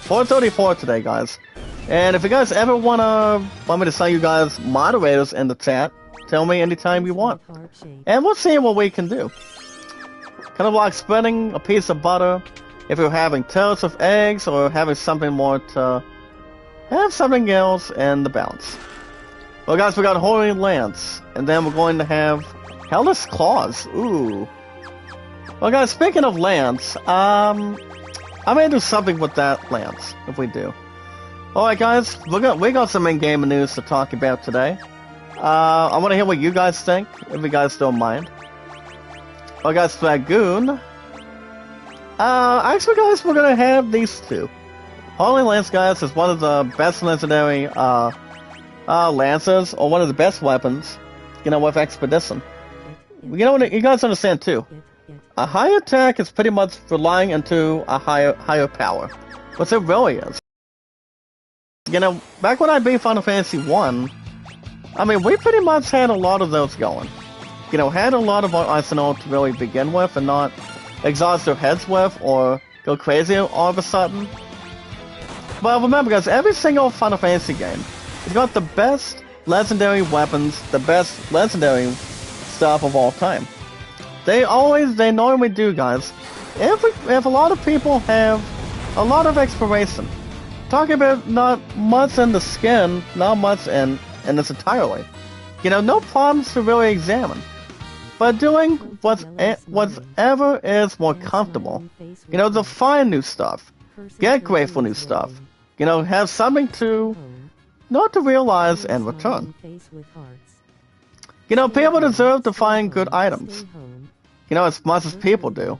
434 today, guys. And if you guys ever want me to send you guys moderators in the chat, tell me anytime you want. And we'll see what we can do. Kind of like spreading a piece of butter if you're having toast with eggs or having something more to have something else in the balance. Well, guys, we got Holy Lance, and then we're going to have Hellish Claws. Ooh. Well, guys, speaking of Lance, I may do something with that Lance, if we do. Alright, guys, we got some in-game news to talk about today. I want to hear what you guys think, if you guys don't mind. Well, guys, Dragoon. Actually, guys, we're gonna have these two. Holy Lance, guys, is one of the best legendary, lances, or one of the best weapons, you know, with Expedition. You know, you guys understand, too. A high attack is pretty much relying into a higher power. But it really is. You know, back when I beat Final Fantasy 1, I mean, we pretty much had a lot of those going. You know, had a lot of our arsenal to really begin with and not exhaust our heads with or go crazy all of a sudden. But remember, guys, every single Final Fantasy game has got the best legendary weapons, the best legendary stuff of all time. They normally do, guys. If a lot of people have a lot of exploration, talking about not much in the skin, not much in its entirely. You know, no problems to really examine. But doing whatever is more comfortable. You know, to find new stuff. Get grateful new stuff. You know, have something not to realize and return. You know, people deserve to find good items. You know, as much as people do.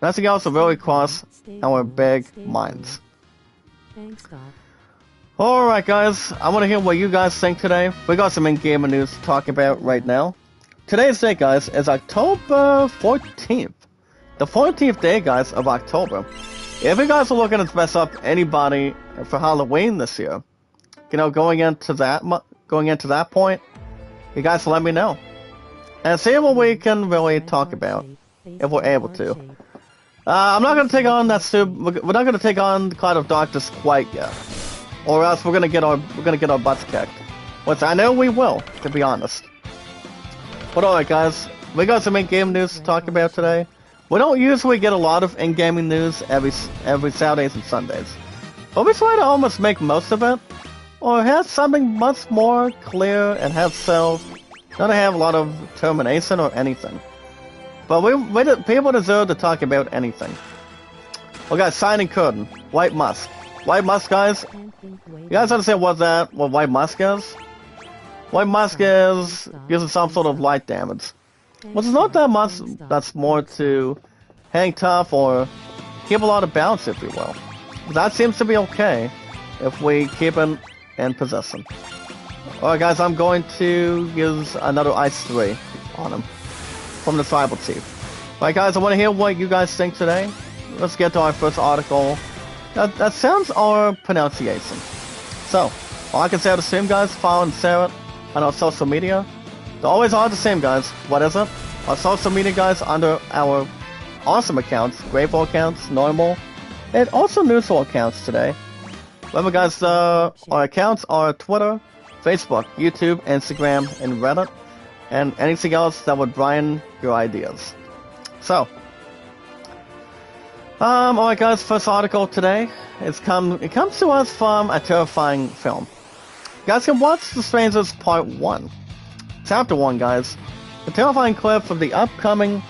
Nothing else will really cross our big minds. Alright, guys, I want to hear what you guys think today. We got some in-game news to talk about right now. Today's date, guys, is October 14th. The 14th day, guys, of October. if you guys are looking to dress up anybody for Halloween this year, you know, going into that point, you guys let me know and see what we can really talk about if we're able to. I'm not gonna take on that we're not gonna take on Cloud of Darkness quite yet, or else we're gonna get our butts kicked. Which I know we will, to be honest. But alright, guys, we got some in-game news to talk about today. We don't usually get a lot of in-gaming news every Saturdays and Sundays, but we try to almost make most of it, or have something much more clear and have not have a lot of termination or anything. But people deserve to talk about anything. We got Signing Curtain, White Musk. White Musk, guys. You guys understand what White Musk is? White Musk is using some sort of light damage. Which is not that much, that's more to hang tough or keep a lot of balance, if you will. That seems to be okay if we keep him in possession. Alright, guys, I'm going to use another Ice 3 on him from the Tribal Chief. Alright, guys, I want to hear what you guys think today. Let's get to our first article. That sounds our pronunciation. So, all I can say to the same, guys, following Sarah on our social media. They always are the same, guys. What is it? Our social media, guys, under our awesome accounts, grateful accounts, normal, and also neutral accounts today. Remember, guys, our accounts are Twitter, Facebook, YouTube, Instagram, and Reddit, and anything else that would brighten your ideas. So, alright, guys, first article today. It comes to us from a terrifying film. You guys can watch The Strangers Part 1. Chapter 1, guys. A terrifying clip from the upcoming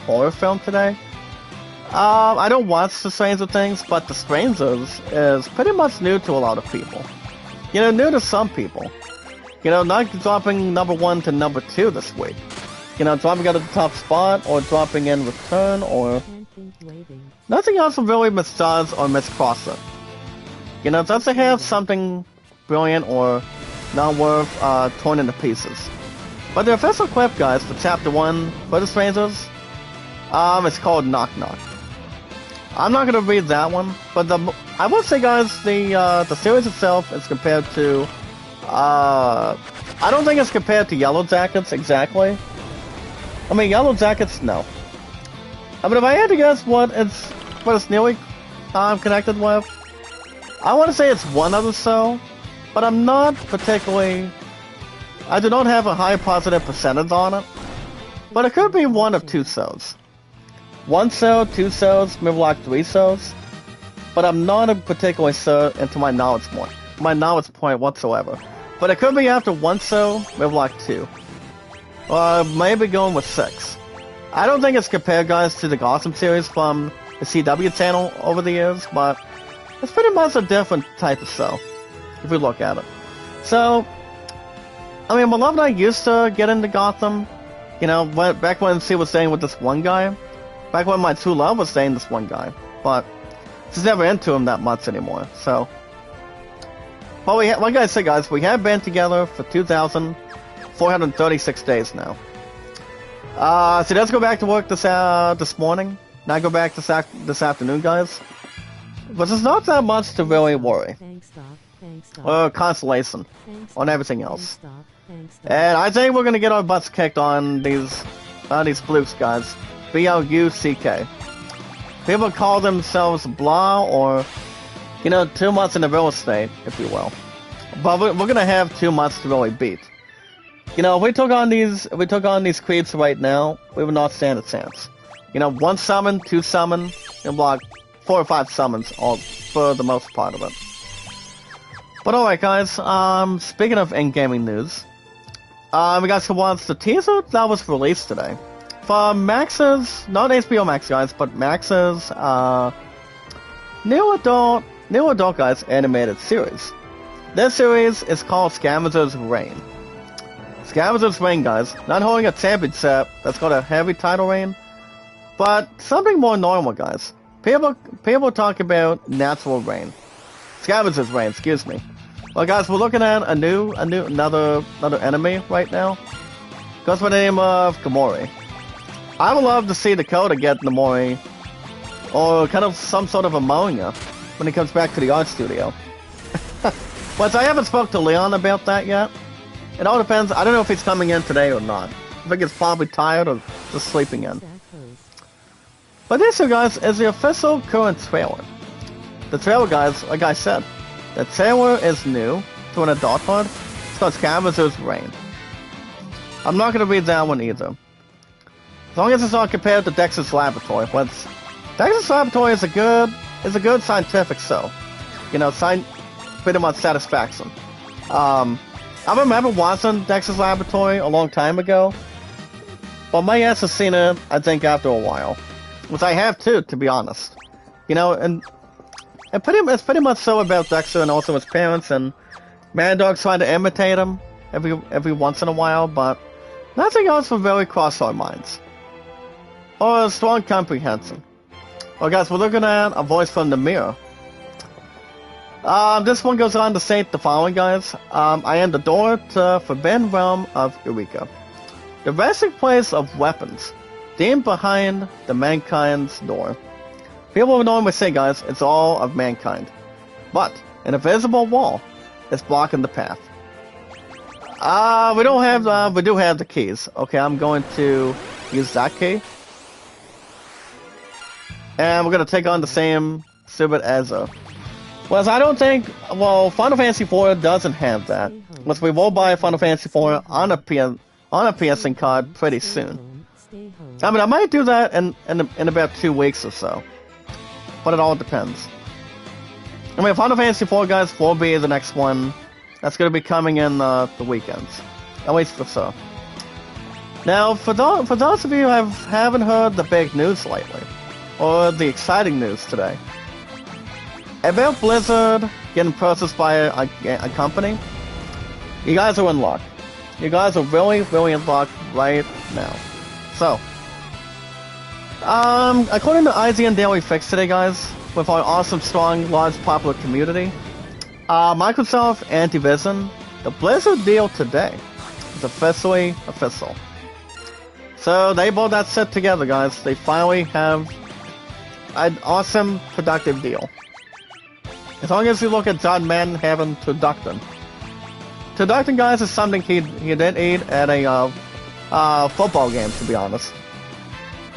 horror film today. I don't watch The Stranger Things, but The Strangers is pretty much new to a lot of people. You know, new to some people. You know, not dropping number 1 to number 2 this week. You know, dropping out of the top spot, or dropping in return, or nothing else will really misjudge or miscross it. You know, it doesn't have something brilliant or not worth torn into pieces. But the official clip, guys, for Chapter 1 for The Strangers, it's called Knock Knock. I'm not gonna read that one, but I will say, guys, the series itself is compared to, I don't think it's compared to Yellow Jackets exactly. I mean, Yellow Jackets, no. I mean, if I had to guess what it's nearly connected with, I want to say it's one other show, but I'm not particularly. I do not have a high positive percentage on it, but it could be one of 2 shows. 1 show, 2 shows, maybe like 3 shows, but I'm not a particularly sure into my knowledge point whatsoever. But it could be after 1 show, maybe like 2, or maybe going with 6. I don't think it's compared, guys, to the Gotham series from the CW channel over the years, but it's pretty much a different type of show, if we look at it. So, I mean, my love and I used to get into Gotham, you know, back when she was staying with this one guy, back when my true love was staying with this one guy, but she's never into him that much anymore, so. But like I said, guys, we have been together for 2,436 days now. So let's go back to work this morning. Now go back this afternoon, guys. But there's not that much to really worry. Or consolation on everything else. And I think we're gonna get our butts kicked on these flukes, guys. B-L-U-C-K. People call themselves blah, or, you know, too much in the real estate, if you will. But we're gonna have too much to really beat. You know, if we took on these creeps right now, we would not stand a chance. You know, 1 summon, 2 summon, and block 4 or 5 summons, all for the most part of it. But alright, guys, speaking of in-gaming news, we guys can watch the teaser that was released today. From Max's, not HBO Max, guys, but Max's, new adult, guys, animated series. This series is called Scavenger's Reign. Scavenger's Reign, guys, not holding a championship that's got a heavy title reign, but something more normal, guys. People talk about natural reign. Scavenger's Reign, excuse me. Well, guys, we're looking at another enemy right now. Goes by the name of Gamori. I would love to see Dakota get Gamori or kind of some sort of ammonia when he comes back to the art studio. But I haven't spoke to Leon about that yet. It all depends. I don't know if he's coming in today or not. I think he's probably tired or just sleeping in. But this, you guys, is the official current trailer. The trailer, guys, like I said, the trailer is new to an adulthood. It's called Scavenger's Reign. I'm not going to read that one either. As long as it's not compared to Dexter's Laboratory. But Dexter's Laboratory is a good scientific show. You know, pretty much satisfaction. I remember watching Dexter's Laboratory a long time ago, but my ass has seen it, I think, after a while. Which I have too, to be honest. You know, and it's pretty much so about Dexter and also his parents, and Mad Dog's trying to imitate him every once in a while, but nothing else will really cross our minds. Or a strong comprehension. Well, guys, we're looking at a voice from the mirror. This one goes on to say the following, guys. I am the door to Forbidden Realm of Eureka, the resting place of weapons, deemed behind the mankind's door. People would normally say, guys, it's all of mankind, but an invisible wall is blocking the path. We do have the keys. Okay, I'm going to use that key, and we're gonna take on the same stupid Ezra. Well, I don't think... Well, Final Fantasy IV doesn't have that. Unless we will buy Final Fantasy IV on a PSN card pretty soon. I mean, I might do that in about 2 weeks or so. But it all depends. I mean, Final Fantasy IV, guys, will be the next one. That's going to be coming in the weekends. At least for so. Now, for those of you who haven't heard the big news lately, or the exciting news today, about Blizzard getting purchased by a company, you guys are in luck. You guys are really, really in luck right now. So, according to IGN Daily Fix today, guys, with our awesome, strong, large, popular community, Microsoft Activision, the Blizzard deal today is officially official. So they both that set together, guys. They finally have an awesome, productive deal. As long as you look at John Madden having Turducken. Turducken, guys, is something he did eat at a football game, to be honest.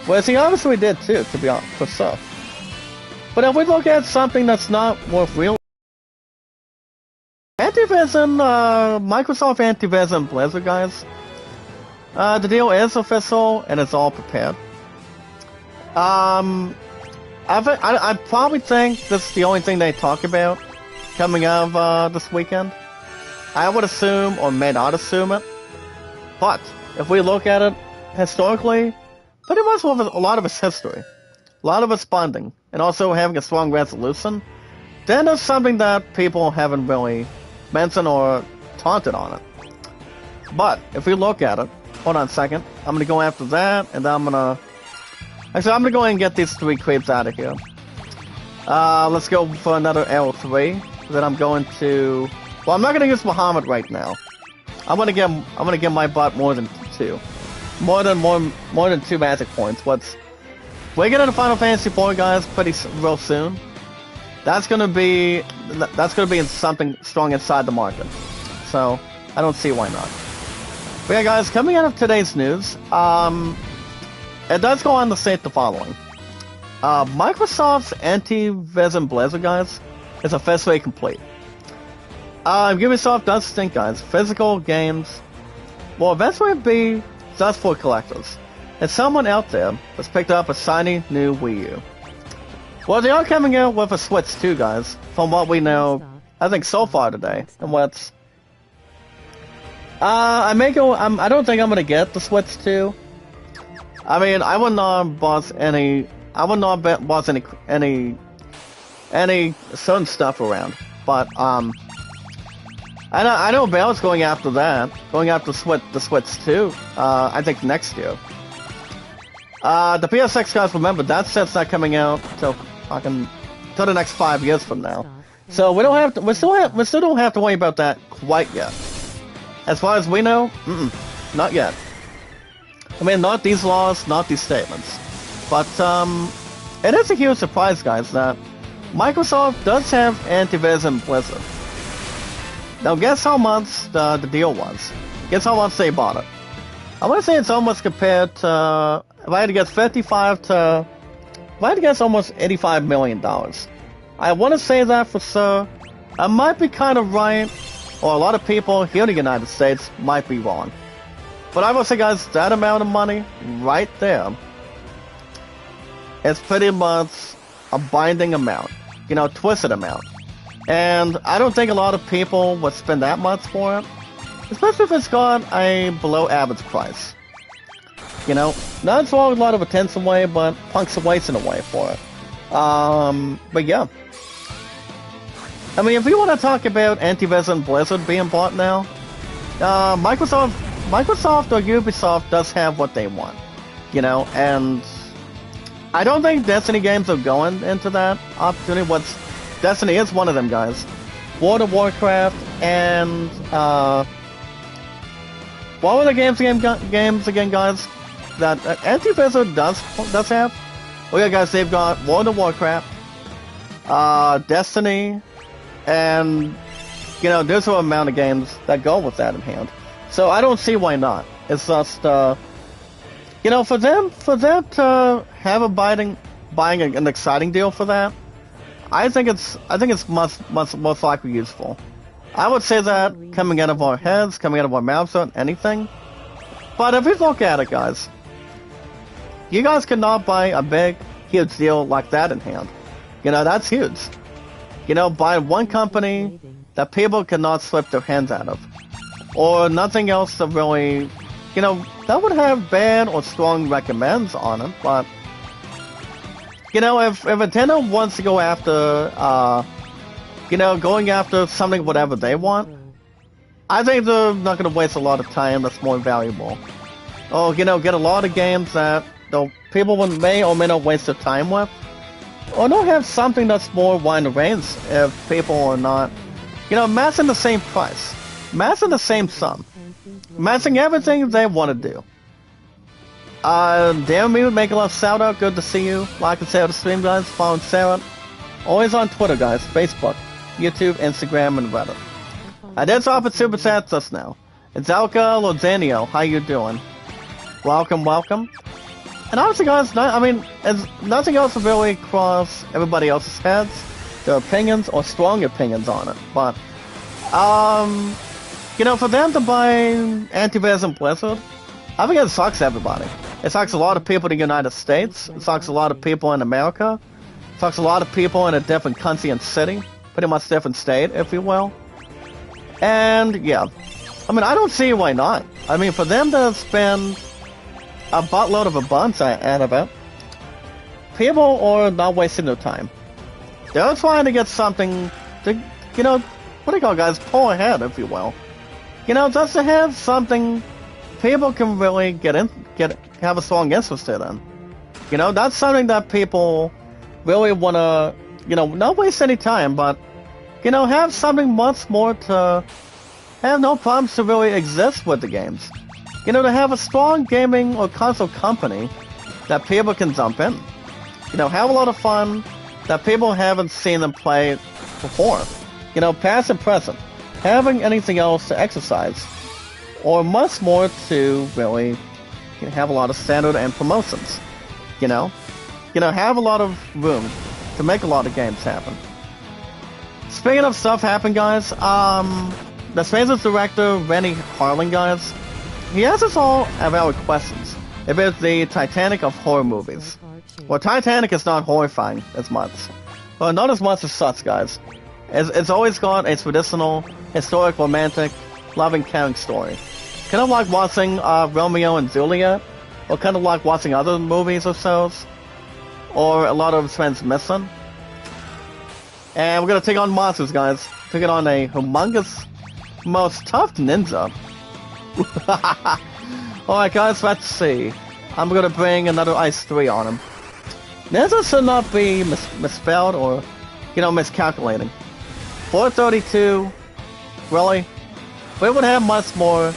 Whereas he obviously did too, to be honest, for so. But if we look at something that's not worth real, Activision, Microsoft Activision Blizzard, guys, the deal is official and it's all prepared. I probably think this is the only thing they talk about coming out of this weekend. I would assume, or may not assume it, but if we look at it historically, pretty much with a lot of its history, a lot of its bonding, and also having a strong resolution, then there's something that people haven't really mentioned or taunted on it. But if we look at it, hold on a second, I'm gonna go after that, and then I'm gonna go ahead and get these 3 creeps out of here. Let's go for another L3. Then I'm going to... Well, I'm not gonna use Muhammad right now. I'm gonna get my butt more than 2. More than 2 magic points. We're getting to Final Fantasy IV, guys, real soon. That's gonna be something strong inside the market. So I don't see why not. But yeah, guys, coming out of today's news, it does go on to state the following. Microsoft's Activision Blizzard, guys, is officially complete. Ubisoft does think, guys, physical games will eventually be just for collectors. And someone out there has picked up a shiny new Wii U. Well, they are coming out with a Switch too, guys, from what we know, I think, so far today. And what's... I don't think I'm gonna get the Switch 2. I mean, I would not boss any certain stuff around, but I know Bell's going after that, the Switch 2. I think next year. The PSX, guys, remember that set's not coming out till the next 5 years from now, so we still don't have to worry about that quite yet. As far as we know, not yet. I mean, not these laws, not these statements. But, it is a huge surprise, guys, that Microsoft does have antivirus in Blizzard. Now, guess how much the deal was? Guess how much they bought it? I want to say it's almost compared to, if I had to guess, 55 to, if I had to guess, almost $85 million. I want to say that for sure. I might be kind of right, or a lot of people here in the United States might be wrong. But I will say, guys, that amount of money right there is pretty much a binding amount, you know, twisted amount. And I don't think a lot of people would spend that much for it, especially if it's got a below average price. You know, not throwing a lot of attention away, but punctuation away for it. But yeah. I mean, if we want to talk about Antivirus and Blizzard being bought now, Microsoft or Ubisoft does have what they want, you know, and I don't think Destiny games are going into that opportunity. Destiny is one of them, guys. World of Warcraft and what were the games again, guys? That Antivirus does have. Oh yeah, guys, they've got World of Warcraft, Destiny. And, you know, there's an amount of games that go with that in hand. So I don't see why not. It's just, you know, for them to have buying an exciting deal for that, I think it's most likely useful. I would say that coming out of our heads, coming out of our mouths, or anything. But if you look at it, guys, you guys cannot buy a big, huge deal like that in hand. You know, that's huge. You know, by one company that people cannot slip their hands out of. Or nothing else to really, you know, that would have bad or strong recommends on it, but, you know, if Nintendo wants to go after, you know, going after something, whatever they want, I think they're not going to waste a lot of time that's more valuable. Or, you know, get a lot of games that people may or may not waste their time with. Or don't have something that's more wide range if people are not, you know, matching the same price, matching the same sum, matching everything they want to do. Damn me would make a lot of shout out. Good to see you. Like and share the stream, guys. Follow Sarah. Always on Twitter, guys. Facebook, YouTube, Instagram, and Reddit. I did drop a super chat just now. It's Alka Lozanio. How you doing? Welcome, welcome. And honestly, guys, nothing else to really cross everybody else's heads, their opinions or strong opinions on it. But, you know, for them to buy Antivirus and Blizzard, I think it sucks everybody. It sucks a lot of people in the United States. It sucks a lot of people in America. It sucks a lot of people in a different country and city, pretty much different state, if you will. And yeah, I mean, I don't see why not. I mean, for them to spend a buttload of a bunch out of it, people are not wasting their time. They're trying to get something to, you know, what do you call it, guys? Pull ahead, if you will. You know, just to have something people can really have a strong interest in. You know, that's something that people really want to, you know, not waste any time, but, you know, have something much more to have no problems to really exist with the games. You know, to have a strong gaming or console company that people can jump in. You know, have a lot of fun that people haven't seen them play before. You know, past and present. Having anything else to exercise. Or much more to really have a lot of standard and promotions. You know? You know, have a lot of room to make a lot of games happen. Speaking of stuff happen, guys, the Space's director, Rennie Harling, guys, he asks us all about questions about the Titanic of horror movies. Well, Titanic is not horrifying as much. Well, not as much as such, guys. It's always got a traditional, historic, romantic, loving, caring story. Kind of like watching Romeo and Juliet, or kind of like watching other movies or so, or a lot of friends missing. And we're gonna take on monsters, guys. Taking on a humongous, most tough ninja. Alright guys, let's see. I'm gonna bring another Ice 3 on him. Ninja should not be misspelled or, you know, miscalculating. 432, really? We would have much more.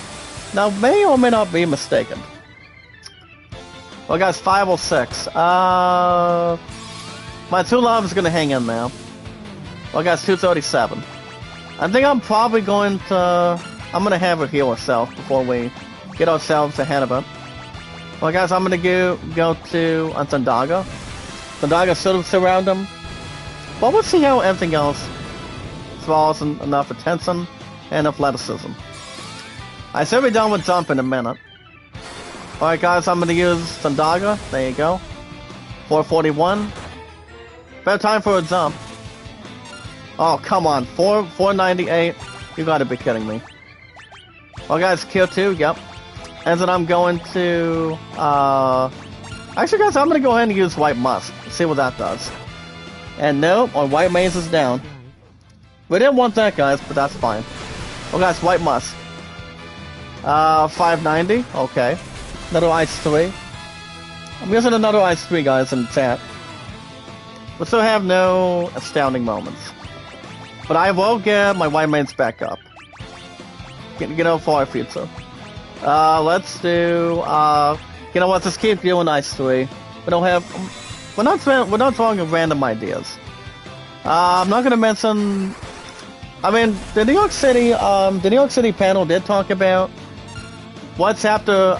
Now, may or may not be mistaken. Well guys, 506. My 2 love is gonna hang in there. Well, guys, 237. I think I'm probably going to... I'm gonna have her heal herself before we get ourselves ahead of it. Well, guys, I'm gonna go to Zandaga. Zandaga sort of surround him. But we'll see how everything else falls enough attention and athleticism. I should be done with jump in a minute. Alright, guys, I'm gonna use Zandaga. There you go. 441. Better time for a jump. Oh, come on. 498. You gotta be kidding me. Well, guys, kill 2. Yep. And then I'm going to, actually, guys, I'm gonna go ahead and use White Musk. See what that does. And no, our White Maze is down. We didn't want that, guys, but that's fine. Well, guys, White Musk. 590. Okay. Another Ice 3. I'm using another Ice 3, guys, in the chat. We still have no astounding moments. But I will get my White Maze back up. Get out for our future. Let's do, you know what, just keep doing Ice 3. We don't have, we're not throwing random ideas. I'm not gonna mention, I mean, the New York City panel did talk about what chapter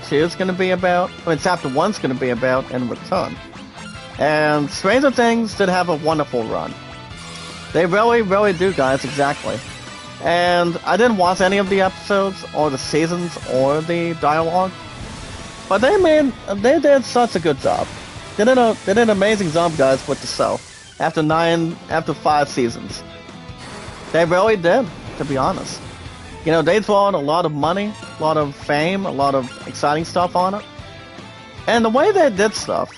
2 is gonna be about, what chapter 1's gonna be about in return. And Stranger Things did have a wonderful run. They really, really do, guys, exactly. And I didn't watch any of the episodes, or the seasons, or the dialogue. But they did such a good job. They did an amazing job, guys, with the show. After 5 seasons. They really did, to be honest. You know, they brought a lot of money, a lot of fame, a lot of exciting stuff on it. And the way they did stuff,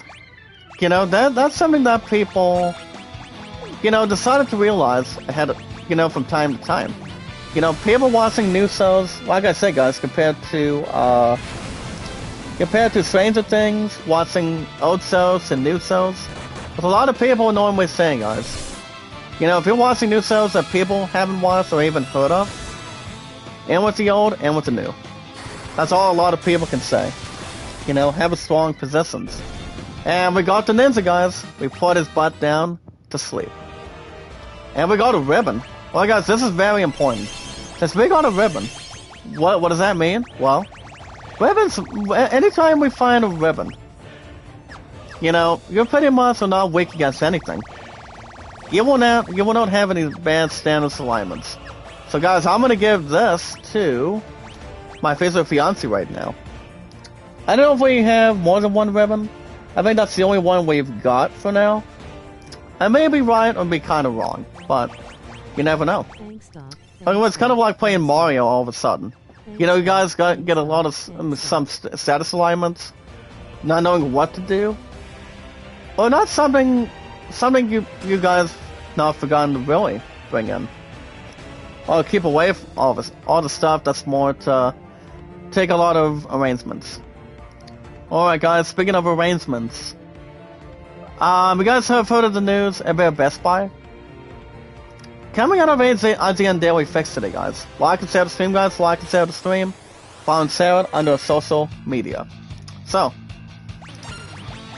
you know, that's something that people, you know, decided to realize ahead of, you know, from time to time. You know, people watching new shows, like I said, guys, compared to Stranger Things, watching old shows and new shows, there's a lot of people normally saying, guys, you know, if you're watching new shows that people haven't watched or even heard of, and with the old and with the new, that's all a lot of people can say. You know, have a strong positions. And we got the ninja, guys. We put his butt down to sleep. And we got a ribbon. Well, guys, this is very important. Since we got a ribbon, what does that mean? Well, ribbons, anytime we find a ribbon, you know, you're pretty much not weak against anything. You will not have any bad status alignments. So, guys, I'm gonna give this to my future fiance right now. I don't know if we have more than one ribbon. I think that's the only one we've got for now. I may be right or be kind of wrong, but you never know. I mean, it's kind of like playing Mario all of a sudden. You know, you guys get a lot of some status alignments, not knowing what to do, or not something you guys not forgotten to really bring in, or keep away from all the stuff that's more to take a lot of arrangements. Alright, guys, speaking of arrangements, you guys have heard of the news about Best Buy? Coming out of IGN Daily Fix today, guys. Like and share the stream, guys. Like and share the stream. Follow and share it under social media. So,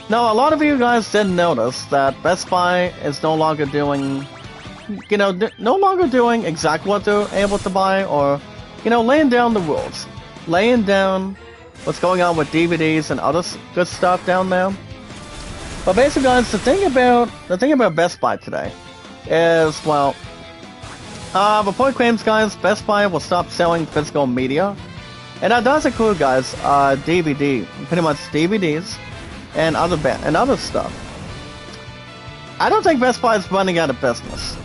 now a lot of you guys did notice that Best Buy is no longer doing, you know, no longer doing exactly what they're able to buy, or, you know, laying down the rules, laying down what's going on with DVDs and other good stuff down there. But basically, guys, the thing about Best Buy today is, well, report claims, guys, Best Buy will stop selling physical media, and that does include, guys, pretty much DVDs and other stuff. I don't think Best Buy is running out of business.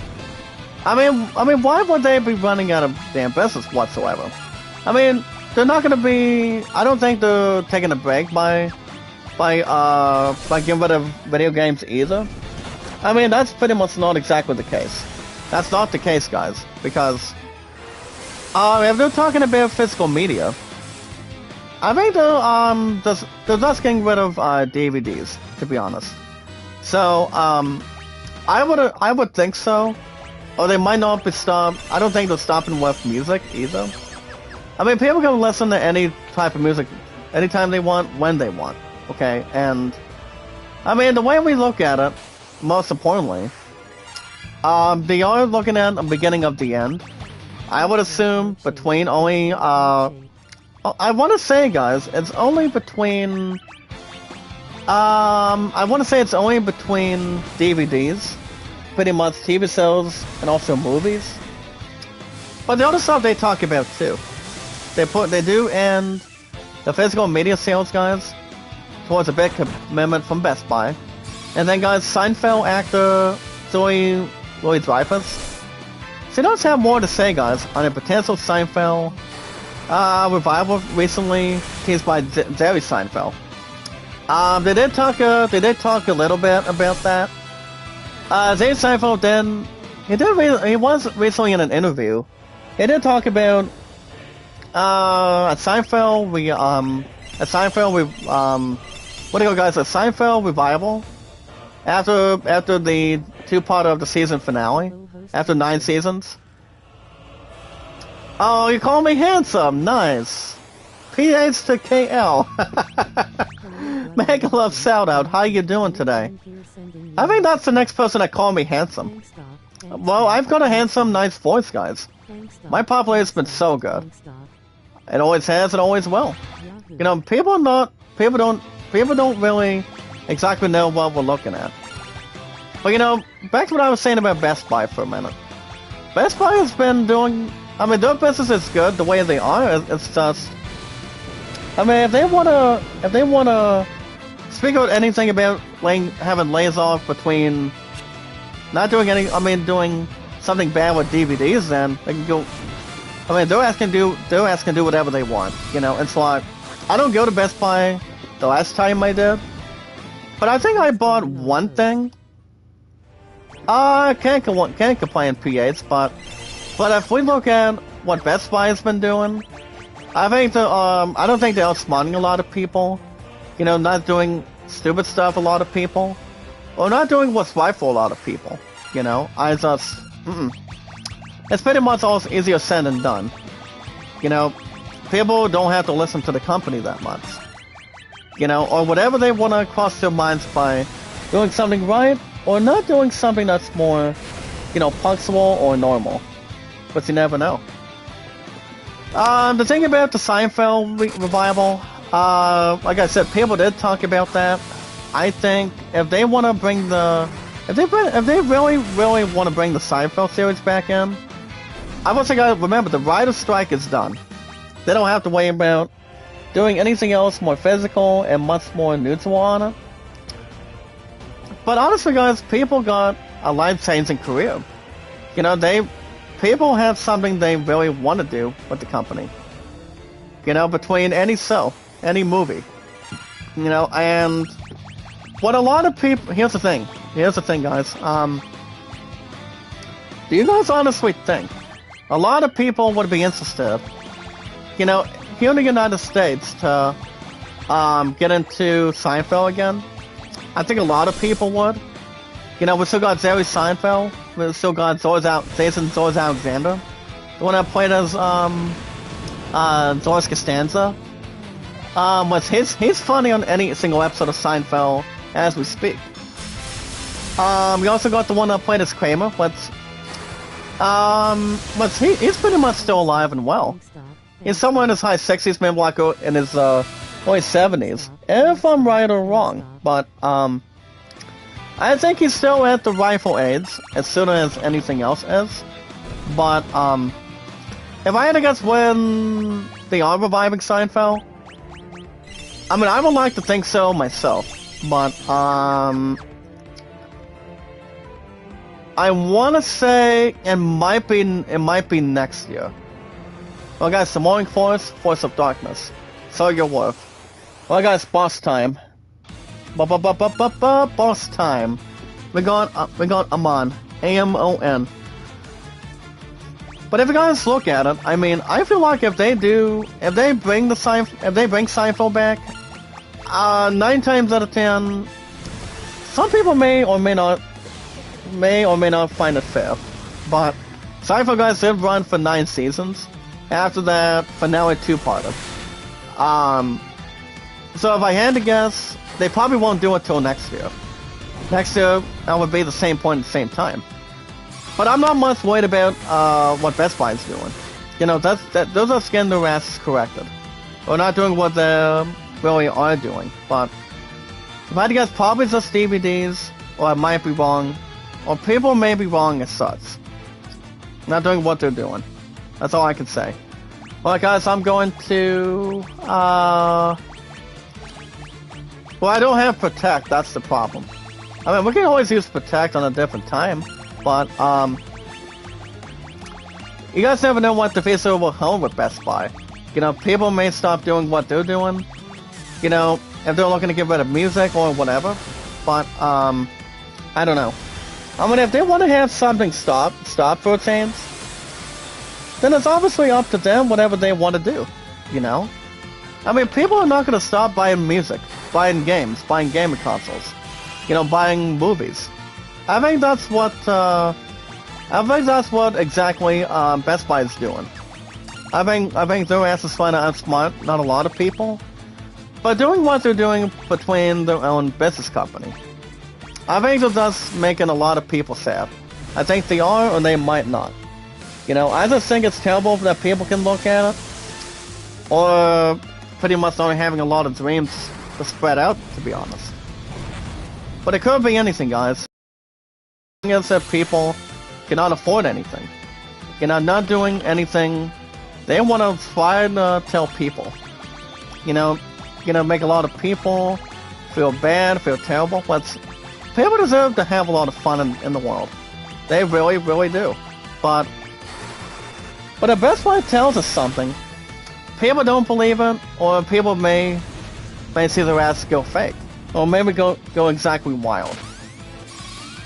I mean, why would they be running out of damn business whatsoever? I mean, they're not gonna be. I don't think they're taking a break by getting rid of video games either. I mean, that's pretty much not exactly the case. That's not the case, guys, because if they're talking about physical media, I think they're just getting rid of DVDs, to be honest. So I would think so, or they might not be stopped. I don't think they're stopping with music either. I mean, people can listen to any type of music anytime they want, when they want. Okay, and I mean, the way we look at it, most importantly, they are looking at the beginning of the end. I would assume between only, I want to say, guys, it's only between, I want to say it's only between DVDs, pretty much TV shows, and also movies. But the other stuff they talk about too. They do end the physical media sales, guys, towards a big commitment from Best Buy. And then, guys, Seinfeld actor Joey Dreyfus. She does have more to say, guys, on a potential Seinfeld revival recently teased by Jerry Seinfeld. They did talk a little bit about that. Jerry Seinfeld he was recently in an interview. He did talk about a Seinfeld revival after the two-part of the season finale, after 9 seasons. Oh, you call me handsome, nice. PH to KL. Mega love shout out. How you doing today? I think that's the next person that called me handsome. Well, I've got a handsome, nice voice, guys. My population's been so good. It always has, it always will. You know, people don't really exactly know what we're looking at. But you know, back to what I was saying about Best Buy for a minute. Best Buy has been doing, I mean, their business is good the way they are. It's just, I mean, if they wanna speak about anything about having lays off between not doing doing something bad with DVDs, then they can go. I mean, they're asking to do whatever they want. You know, it's like, I don't go to Best Buy the last time I did, but I think I bought one thing. Can't complain, PH, but if we look at what Best Buy has been doing, I think I don't think they're outsmarting a lot of people. You know, not doing stupid stuff a lot of people, or not doing what's right for a lot of people. You know, it's pretty much all easier said than done. You know, people don't have to listen to the company that much. You know, or whatever they want to cross their minds by doing something right, or not doing something that's more, you know, punctual or normal. But you never know. The thing about the Seinfeld revival, like I said, people did talk about that. I think if they want to bring if they really want to bring the Seinfeld series back in, I would say, guys, remember, the writer's strike is done. They don't have to worry about doing anything else more physical and much more neutral on it. But honestly, guys, people got a life-changing career. You know, people have something they really want to do with the company. You know, between any show, any movie. You know, and what a lot of people... Here's the thing, guys. Do you guys honestly think a lot of people would be interested, you know, here in the United States, to get into Seinfeld again? I think a lot of people would. You know, we still got Jerry Seinfeld. We still got Jason George Alexander, the one that played as George Costanza. He's funny on any single episode of Seinfeld as we speak. We also got the one that played as Kramer, he's pretty much still alive and well. He's somewhere in his high 60s, maybe like in his early 70s, if I'm right or wrong. But I think he's still at the rightful age, as soon as anything else is. But if I had to guess when they are reviving Seinfeld, I mean, I would like to think so myself, but I want to say it might be next year. Well, guys, the Morning Force of Darkness. So your worth. Well, guys, boss time. Boss time. We got Amon. AMON. But if you guys look at it, I mean, I feel like if they bring Seinfeld back, 9 times out of 10, some people may or may not find it fair. But Seinfeld, guys, did run for 9 seasons. After that, finale 2-parter. So if I had to guess, they probably won't do it till next year. Next year, that would be the same point at the same time. But I'm not much worried about what Best Buy is doing. You know, those are getting their asses corrected. They're not doing what they really are doing. But if I had to guess, probably just DVDs, or I might be wrong, or people may be wrong as such. Not doing what they're doing. That's all I can say. Well, guys, I'm going to, well, I don't have Protect, that's the problem. I mean, we can always use Protect on a different time, but, you guys never know what the future will hold with Best Buy. You know, people may stop doing what they're doing, you know, if they're looking to get rid of music or whatever, but, I don't know. I mean, if they want to have something stop for a change, then it's obviously up to them whatever they want to do, you know? I mean, people are not going to stop buying music, buying games, buying gaming consoles, you know, buying movies. I think that's what exactly Best Buy is doing. I think their ass is trying to outsmart not a lot of people, but doing what they're doing between their own business company. I think they're just making a lot of people sad. I think they are, or they might not. You know, I just think it's terrible that people can look at it, or pretty much only having a lot of dreams to spread out, to be honest. But it could be anything, guys. The thing is that people cannot afford anything. You know, not doing anything. They want to try to tell people. You know, make a lot of people feel bad, feel terrible. But people deserve to have a lot of fun in the world. They really, really do. But if Best Buy tells us something, people don't believe it, or people may see their ass go fake, or maybe go exactly wild.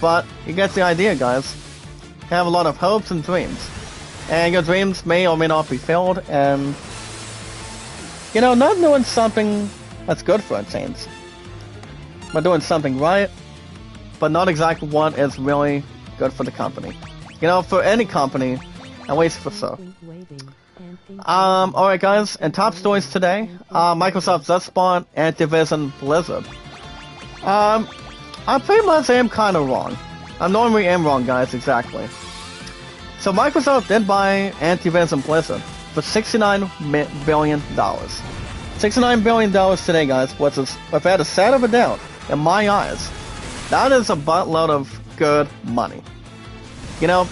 But you get the idea, guys. Have a lot of hopes and dreams, and your dreams may or may not be filled, and you know, not doing something that's good for a change, but doing something right, but not exactly what is really good for the company. You know, for any company. At least for so. Alright guys, and top stories today. Microsoft just bought Activision Blizzard. I pretty much am kind of wrong. I normally am wrong, guys, exactly. So Microsoft did buy Activision Blizzard for $69 billion. $69 billion today, guys, which is, without a shadow of a doubt, in my eyes, that is a buttload of good money. You know,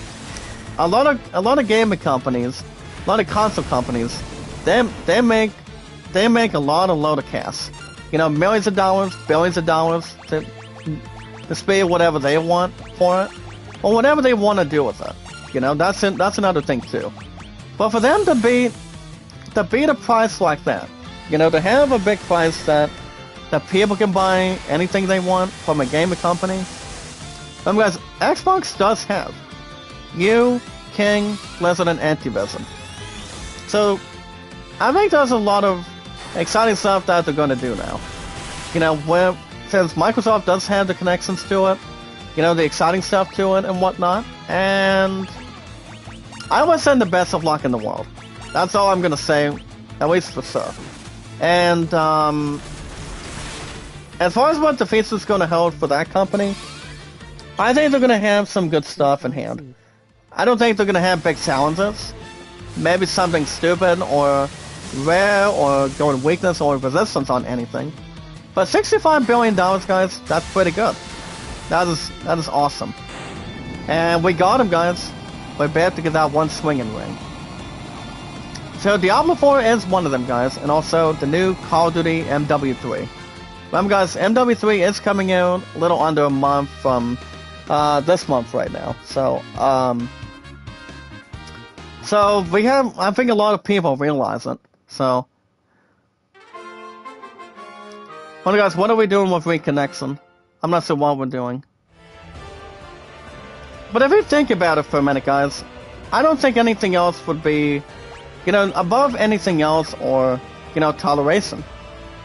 a lot of gaming companies, a lot of console companies, they make a load of cash. You know, millions of dollars, billions of dollars to spend whatever they want for it, or whatever they want to do with it. You know, that's another thing too. But for them to beat a price like that, you know, to have a big price that people can buy anything they want from a gaming company. Guys, Xbox does have you, King, Blizzard, and Activision. So, I think there's a lot of exciting stuff that they're going to do now. You know, since Microsoft does have the connections to it, you know, the exciting stuff to it and whatnot, and I would send the best of luck in the world. That's all I'm going to say, at least for sure. And, as far as what the future's going to hold for that company, I think they're going to have some good stuff in hand. I don't think they're going to have big challenges. Maybe something stupid or rare or going weakness or resistance on anything. But $65 billion, guys, that's pretty good. That is awesome. And we got him, guys. We're about to get that one swinging ring. So Diablo 4 is one of them, guys. And also the new Call of Duty MW3. Remember, guys, MW3 is coming out a little under a month from this month right now. So we have, I think a lot of people realize it. So, well, guys, what are we doing with reconnection? I'm not sure what we're doing. But if you think about it for a minute, guys, I don't think anything else would be, you know, above anything else or, you know, toleration.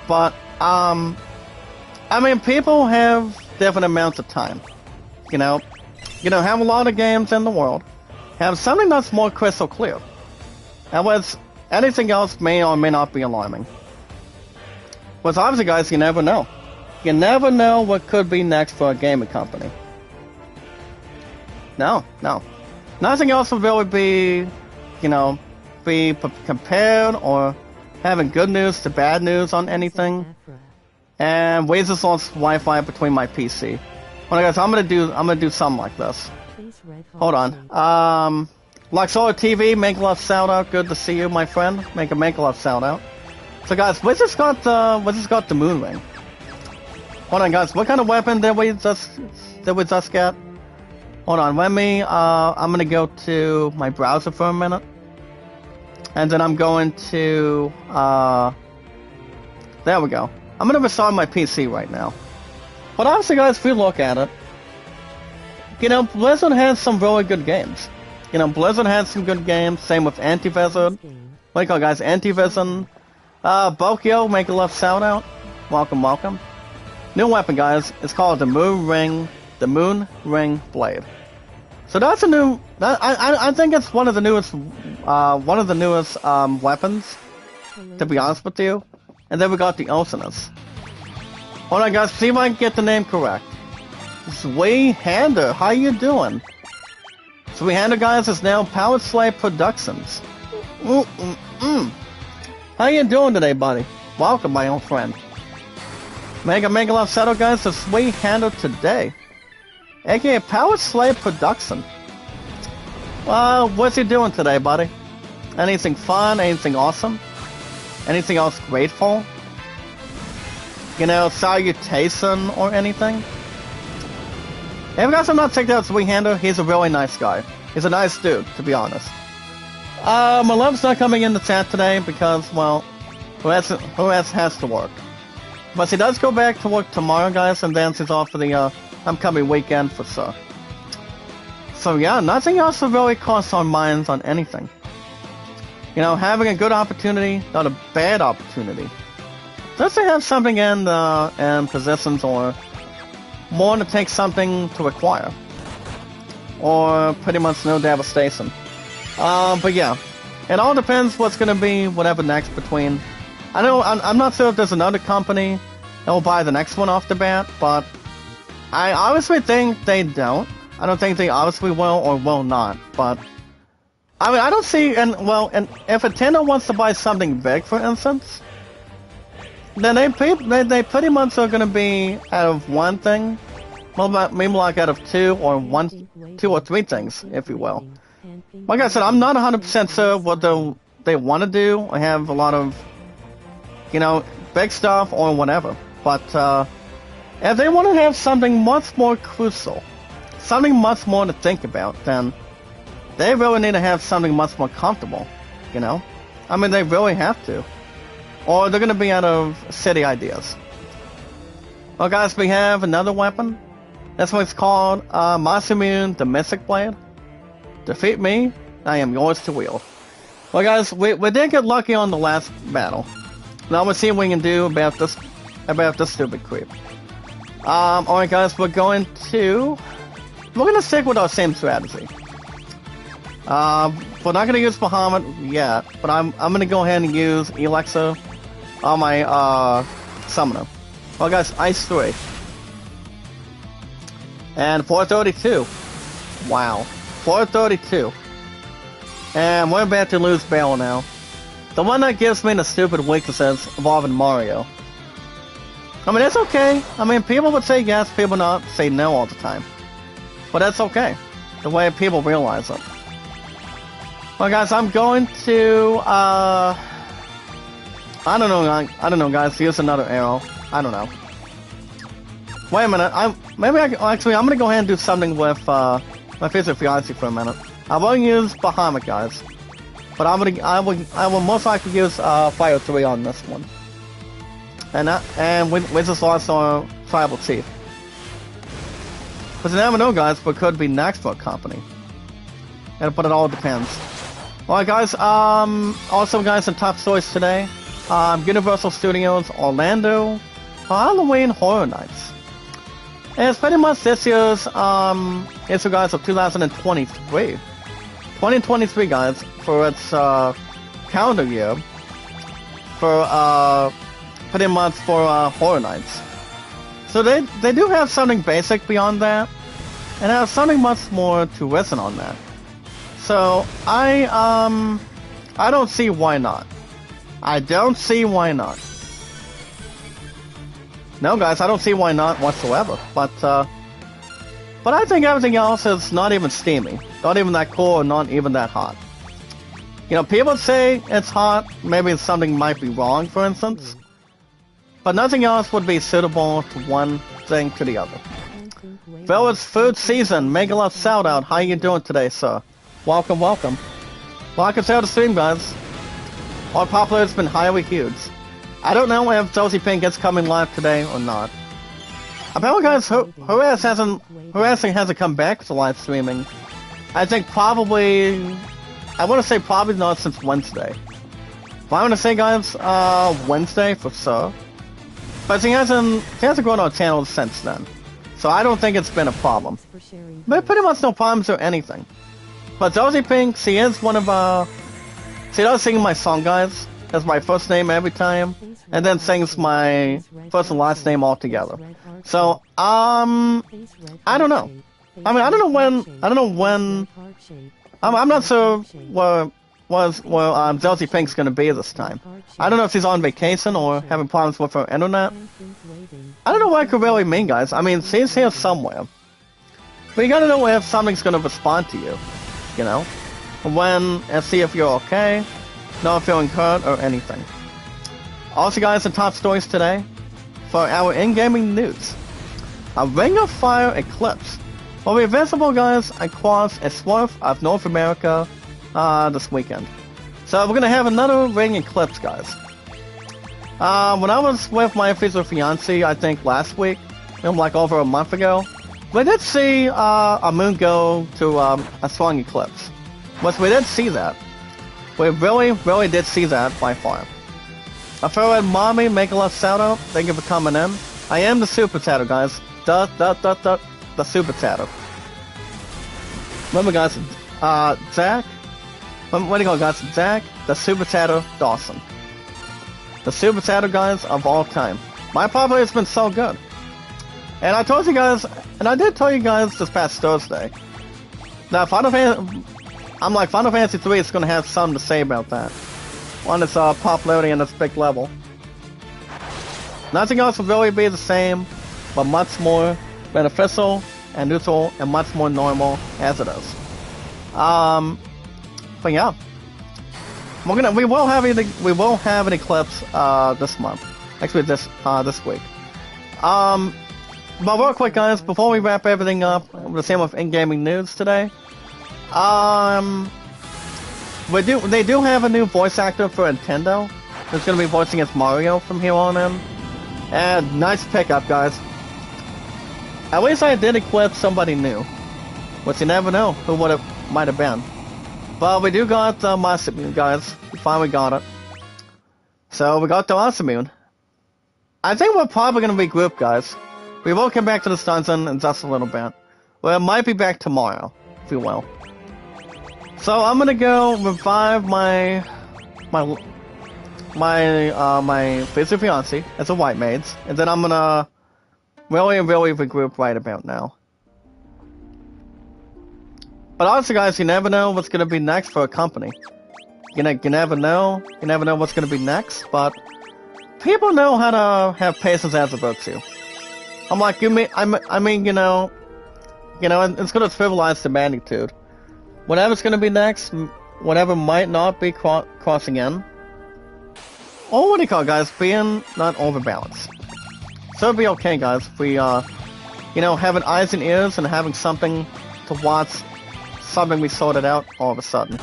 But, I mean, people have different amounts of time. You know, have a lot of games in the world. Have something that's more crystal clear. And with anything else may or may not be alarming. But obviously, guys, you never know. You never know what could be next for a gaming company. No. Nothing else will really be, compared or having good news to bad news on anything. And Waze's lost Wi-Fi between my PC. Well, guys, I'm gonna do something like this. Hold on. Like Solar TV, make a love shout out. Good to see you, my friend. Make a love shout out. So, guys, Wiz has got the moon ring. Hold on, guys. What kind of weapon did we just get? Hold on. Let me. I'm gonna go to my browser for a minute, and then I'm going to. There we go. I'm gonna restart my PC right now. But obviously, guys, if you look at it, Blizzard has some really good games. Blizzard has some good games. Same with Antivision. What do you call it, guys? Antivision. Bokyo, make a love shout out. Welcome. New weapon, guys. It's called the Moon Ring Blade. So that's a new. I think it's one of the newest weapons. To be honest with you. And then we got the Ultimus. Hold on, guys. See if I can get the name correct. Hander, how you doing? Hander, guys, is now Power Slave Productions. How you doing today, buddy? Welcome, my old friend. Mega Love Settle, guys, to Hander today. AKA Power Slave Production. What's he doing today, buddy? Anything fun? Anything awesome? Anything else grateful? Salutation or anything? Hey, guys, I'm not taking out Hander. He's a really nice guy. He's a nice dude, to be honest. My love's not coming in the chat today because, well, who else has to work? But he does go back to work tomorrow, guys, and then he's off for the upcoming weekend for sure. So yeah, nothing else will really cross our minds on anything. Having a good opportunity, not a bad opportunity. Does they have something in positions or more to take something to acquire? Or pretty much no devastation. But yeah, it all depends what's going to be whatever next between. I'm not sure if there's another company that will buy the next one off the bat, but I honestly think they don't. I don't think they obviously will or will not, but I mean, I don't see, and if Nintendo wants to buy something big, for instance, then they pretty much are going to be out of one thing, maybe like out of two or three things, if you will. Like I said, I'm not 100% sure what they want to do. I have a lot of, big stuff or whatever. But if they want to have something much more crucial, something much more to think about, then they really need to have something much more comfortable, I mean, they really have to. Or they're going to be out of city ideas. Well, guys, we have another weapon. That's what it's called, Masamune, the Mystic Blade. Defeat me, I am yours to wield. Well, guys, we did get lucky on the last battle. Now we'll see what we can do about this stupid creep. Alright, guys, we're gonna stick with our same strategy. We're not gonna use Bahamut yet, but I'm gonna go ahead and use Elixir on my summoner. Well, guys, Ice 3 and 432. Wow, 432. And we're about to lose Bale now. The one that gives me the stupid weaknesses involving Mario. I mean, it's okay. I mean, people would say yes, people not say no all the time. But that's okay. The way people realize it. Well, guys, I'm going to, I don't know, guys, use another arrow. I don't know. Wait a minute, I'm gonna go ahead and do something with, my future fiancé for a minute. I won't use Bahamut, guys. But I will most likely use Fire 3 on this one. And we just lost our Tribal Chief. But you never know, guys, what could be next for a company. But it all depends. Alright, guys, also, guys, some top stories today. Universal Studios Orlando Halloween Horror Nights. And it's pretty much this year's, issue, guys, of 2023. 2023, guys, for its calendar year, for pretty much for Horror Nights. So they do have something basic beyond that, and have something much more to listen on that. So I don't see why not. I don't see why not. No, guys, I don't see why not whatsoever. But I think everything else is not even steamy, not even that cool, or not even that hot. You know, people say it's hot. Maybe something might be wrong, for instance. But nothing else would be suitable to one thing to the other. Well, it's food season. Make a love shout out. How you doing today, sir? Welcome, welcome. Well, I can say on the stream, guys. Our popular has been highly huge. I don't know if Josie Pink is coming live today or not. Apparently, guys, harassing hasn't come back to live streaming. I think probably, I want to say probably not since Wednesday. But I want to say, guys, Wednesday for sure. But he hasn't grown our channel since then. So I don't think it's been a problem. But pretty much no problems or anything. But Josie Pink, she is one of, she does sing my song, guys. That's my first name every time. And then sings my first and last name all together. So, I don't know. I mean, I don't know when, I'm not sure where Josie Pink's gonna be this time. I don't know if she's on vacation or having problems with her internet. I don't know what it could really mean, guys. I mean, she's here somewhere. But you gotta know if something's gonna respond to you. You know? When, and see if you're okay, not feeling hurt or anything. Also, guys, the top stories today for our in-gaming news. A Ring of Fire eclipse will be visible, guys, across a swath of North America this weekend. So we're gonna have another ring eclipse, guys. When I was with my future fiance, I think last week, like over a month ago, we did see a moon go to a strong eclipse. But we did see that. We really did see that by far. A fellow mommy, make a love shout out. Thank you for coming in. I am the Super Tattoo, guys. The Super Tattoo. Remember, guys, Zach? What do you call it, guys? Zach, the Super Tattoo Dawson. The Super Tattoo, guys, of all time. My popularity has been so good. And I told you guys, and I did tell you guys this past Thursday, that Final Fantasy 3 is going to have something to say about that. On its popularity and its big level. Nothing else will really be the same, but much more beneficial and neutral and much more normal as it is. But yeah, we will have an eclipse this month. Actually, this week. But real quick, guys, before we wrap everything up, the same with in-gaming news today. They do have a new voice actor for Nintendo. Who's going to be voicing as Mario from here on in. And nice pickup, guys. At least I did eclipse somebody new. Which you never know who might have been. But we do got Masamune, guys. We finally got it. So we got the Masamune. I think we're probably going to be grouped, guys. We will come back to this dungeon in just a little bit. Well, it might be back tomorrow, if you will. So I'm gonna go revive my future fiance as a white maids, and then I'm gonna really regroup right about now. But honestly, guys, you never know what's gonna be next for a company. You never know what's gonna be next. But people know how to have patience as a virtue. I'm like, it's gonna trivialize the magnitude. Whatever's gonna be next, whatever might not be crossing in. Or what do you call it, guys? Being not overbalanced. So it'll be okay, guys, if we, having eyes and ears and having something to watch, something we sorted out all of a sudden.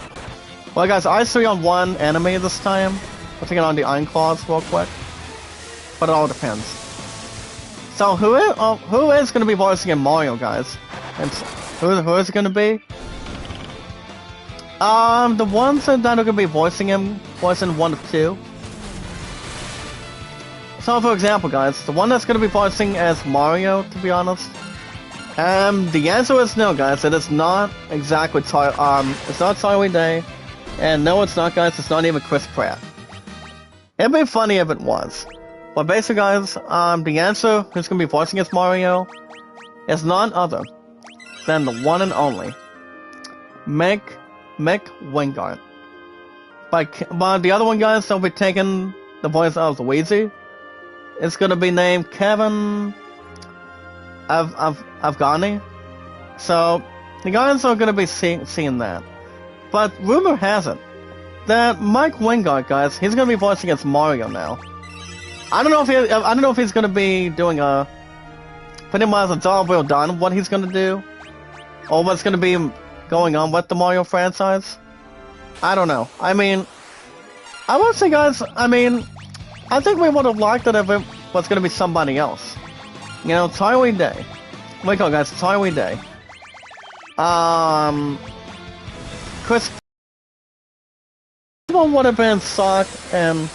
Well, guys, I 3 on 1 enemy this time. We're taking on the Iron Claws real quick. But it all depends. So who is gonna be voicing in Mario, guys? And who is it gonna be? The ones that are gonna be voicing 1 of 2. So for example, guys, the one that's gonna be voicing as Mario, to be honest, the answer is no, guys. It is not exactly it's not Tyree Day, and no, it's not, guys. It's not even Chris Pratt. It'd be funny if it was, But basically, guys, the answer who's gonna be voicing as Mario is none other than the one and only Mick Wingard. But the other one, guys, that'll be taking the voice of Luigi, it's gonna be named Kevin Afghani. So the guys are gonna be seeing that. But rumor has it that Mike Wingard, guys, he's gonna be voicing as Mario now. I don't know if he's gonna be doing a pretty much a job well done what he's gonna do, or what's gonna be going on with the Mario franchise. I don't know. I mean, I would say, guys, I mean, I think we would have liked it if it was gonna be somebody else. You know, Tyree Day. Wake up, guys, Tyree Day. Chris. People would have been sucked and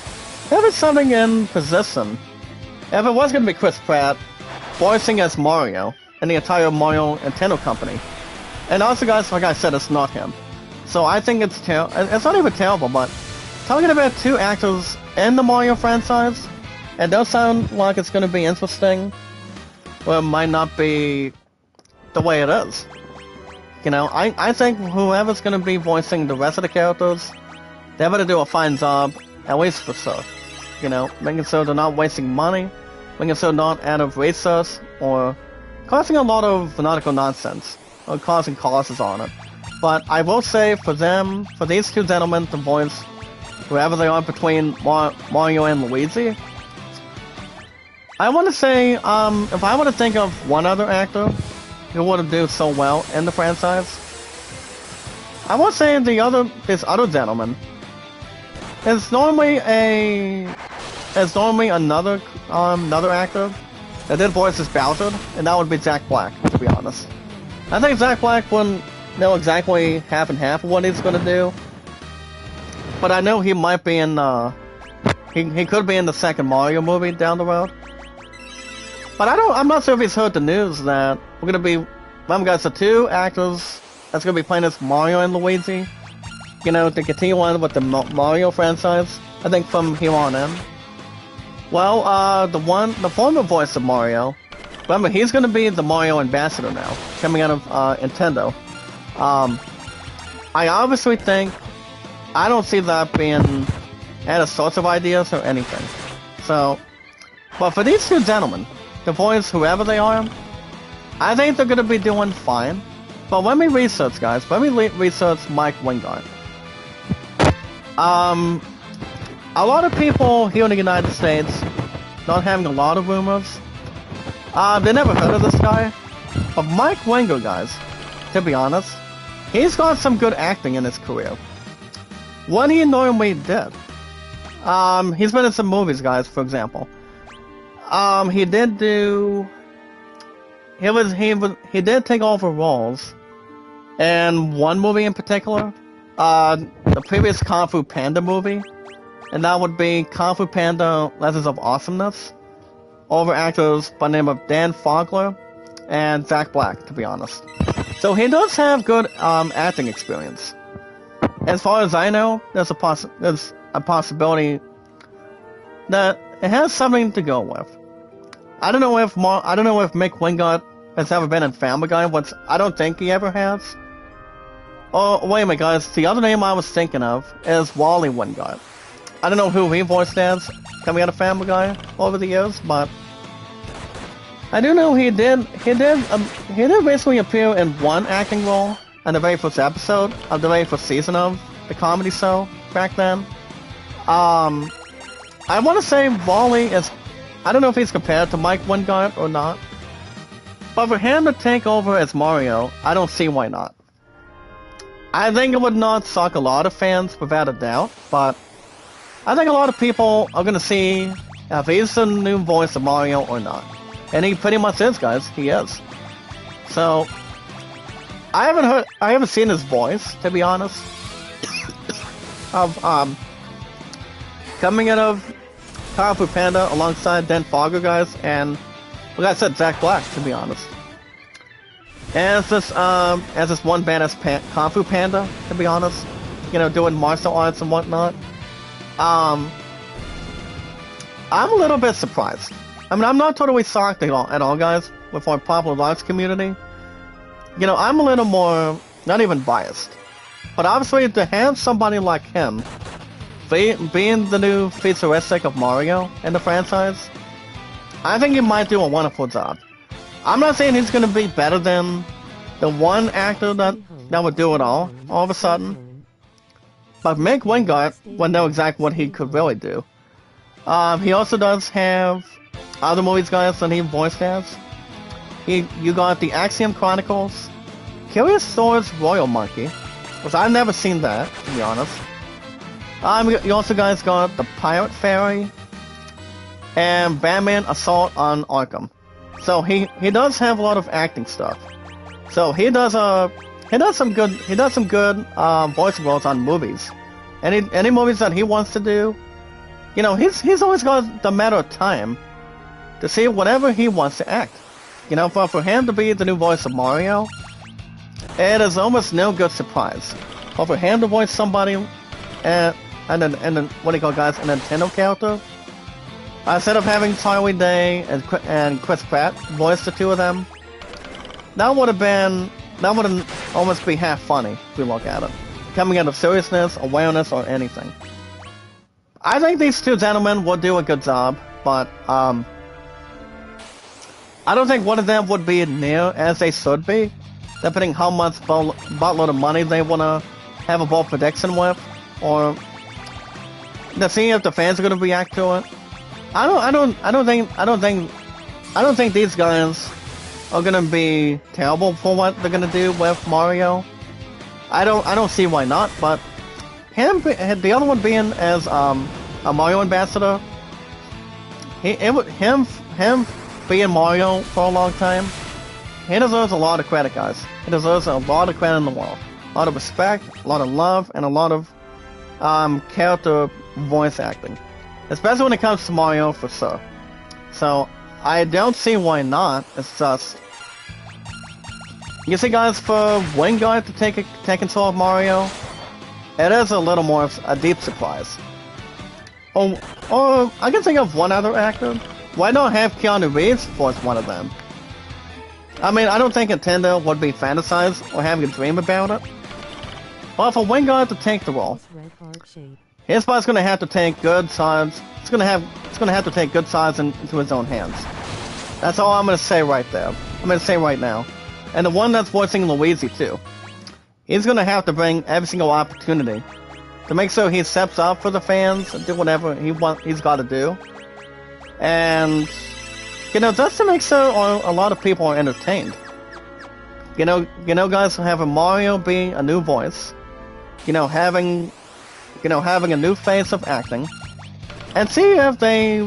having something in position. If it was gonna be Chris Pratt voicing as Mario and the entire Mario Nintendo company. And also, guys, like I said, it's not him. So I think it's it's not even terrible, but talking about two actors in the Mario franchise, it does sound like it's gonna be interesting, but it might not be the way it is. You know, I think whoever's gonna be voicing the rest of the characters, they're gonna do a fine job, at least for sure. You know, making sure they're not wasting money, making sure they're not out of resource, or causing a lot of fanatical nonsense, or causing causes on it. But I will say, for them, for these two gentlemen to voice whoever they are between Mario and Luigi, I want to say, if I were to think of one other actor who would do so well in the franchise, I would say this other gentleman is normally another actor that did voice as Bowser, and that would be Jack Black, to be honest. I think Jack Black wouldn't know exactly half and half of what he's gonna do, but I know he might be in he could be in the second Mario movie down the road. But I'm not sure if he's heard the news that we're gonna be, remember, guys, the two actors that's gonna be playing as Mario and Luigi, you know, to continue on with the Mario franchise, I think from here on in. Well, the former voice of Mario, remember, he's gonna be the Mario ambassador now, coming out of Nintendo. I obviously think, I don't see that being any sorts of ideas or anything. So, but for these two gentlemen, to voice whoever they are, I think they're gonna be doing fine. But when we research, guys, research Mike Wingard, a lot of people here in the United States, not having a lot of rumors, they never heard of this guy. But Mike Wingard, guys, to be honest, he's got some good acting in his career. What he normally did, he's been in some movies, guys, for example. He did take over roles in one movie in particular, the previous Kung Fu Panda movie, and that would be Kung Fu Panda Legends of Awesomeness, over actors by the name of Dan Fogler and Jack Black, to be honest. So he does have good acting experience. As far as I know, there's a possibility that it has something to go with. I don't know if Mick Wingard has ever been in Family Guy, which I don't think he ever has. Oh, wait a minute, guys. The other name I was thinking of is Wally Wingard. I don't know who he voiced as coming out of Family Guy over the years, but I do know he did basically appear in one acting role in the very first episode of the very first season of the comedy show back then. I want to say Wally is, I don't know if he's compared to Mike Wingard or not, but for him to take over as Mario, I don't see why not. I think it would not suck a lot of fans, without a doubt, but I think a lot of people are going to see if he's the new voice of Mario or not. And he pretty much is, guys. He is. So, I haven't seen his voice, to be honest, of, coming out of Kung Fu Panda alongside Dan Fogler, guys, and, like I said, Jack Black, to be honest. As this one badass Kung Fu Panda, to be honest, you know, doing martial arts and whatnot. I'm a little bit surprised. I mean, I'm not totally shocked at all, guys, with our popular arts community. You know, I'm a little more, not even biased. But obviously, to have somebody like him being the new futuristic of Mario in the franchise, I think he might do a wonderful job. I'm not saying he's going to be better than the one actor that would do it all of a sudden. But Mick Wingard would know exactly what he could really do. He also does have other movies, guys, that he voiced as. You got the Axiom Chronicles, Curious Swords Royal Monkey, which I've never seen that, to be honest. You also guys got The Pirate Fairy, and Batman Assault on Arkham. So he does have a lot of acting stuff. So he does some good voice roles on movies. Any movies that he wants to do, you know, he's always got the matter of time to see whatever he wants to act. You know, for him to be the new voice of Mario, it is almost no good surprise. But for him to voice somebody, and then what do you call, guys, a Nintendo character, instead of having Charlie Day and Chris Pratt voice the two of them, that would almost be half funny if we look at it, coming out of seriousness, awareness, or anything. I think these two gentlemen would do a good job, but I don't think one of them would be near as they should be, depending how much buttload of money they want to have a bold prediction with, or to see if the fans are going to react to it. I don't think these guys are going to be terrible for what they're going to do with Mario. I don't see why not, but the other one being as a Mario ambassador, him being Mario for a long time, he deserves a lot of credit, guys. He deserves a lot of credit in the world. A lot of respect, a lot of love, and a lot of character voice acting. Especially when it comes to Mario, for sure. So, I don't see why not. It's just... You see, guys, for Wingard to take control of Mario, it is a little more of a deep surprise. Or I can think of one other actor. Why not have Keanu Reeves voice one of them? I mean, I don't think Nintendo would be fantasized or having a dream about it. But for Wingard to take the role, his body's gonna have to take good sides. It's gonna have to take good sides into his own hands. That's all I'm gonna say right there. I'm gonna say right now. And the one that's voicing Luigi too. He's gonna have to bring every single opportunity to make sure he steps up for the fans and do whatever he's got to do. And you know, just to make sure a lot of people are entertained. You know, guys, having Mario be a new voice, having a new face of acting, and see if they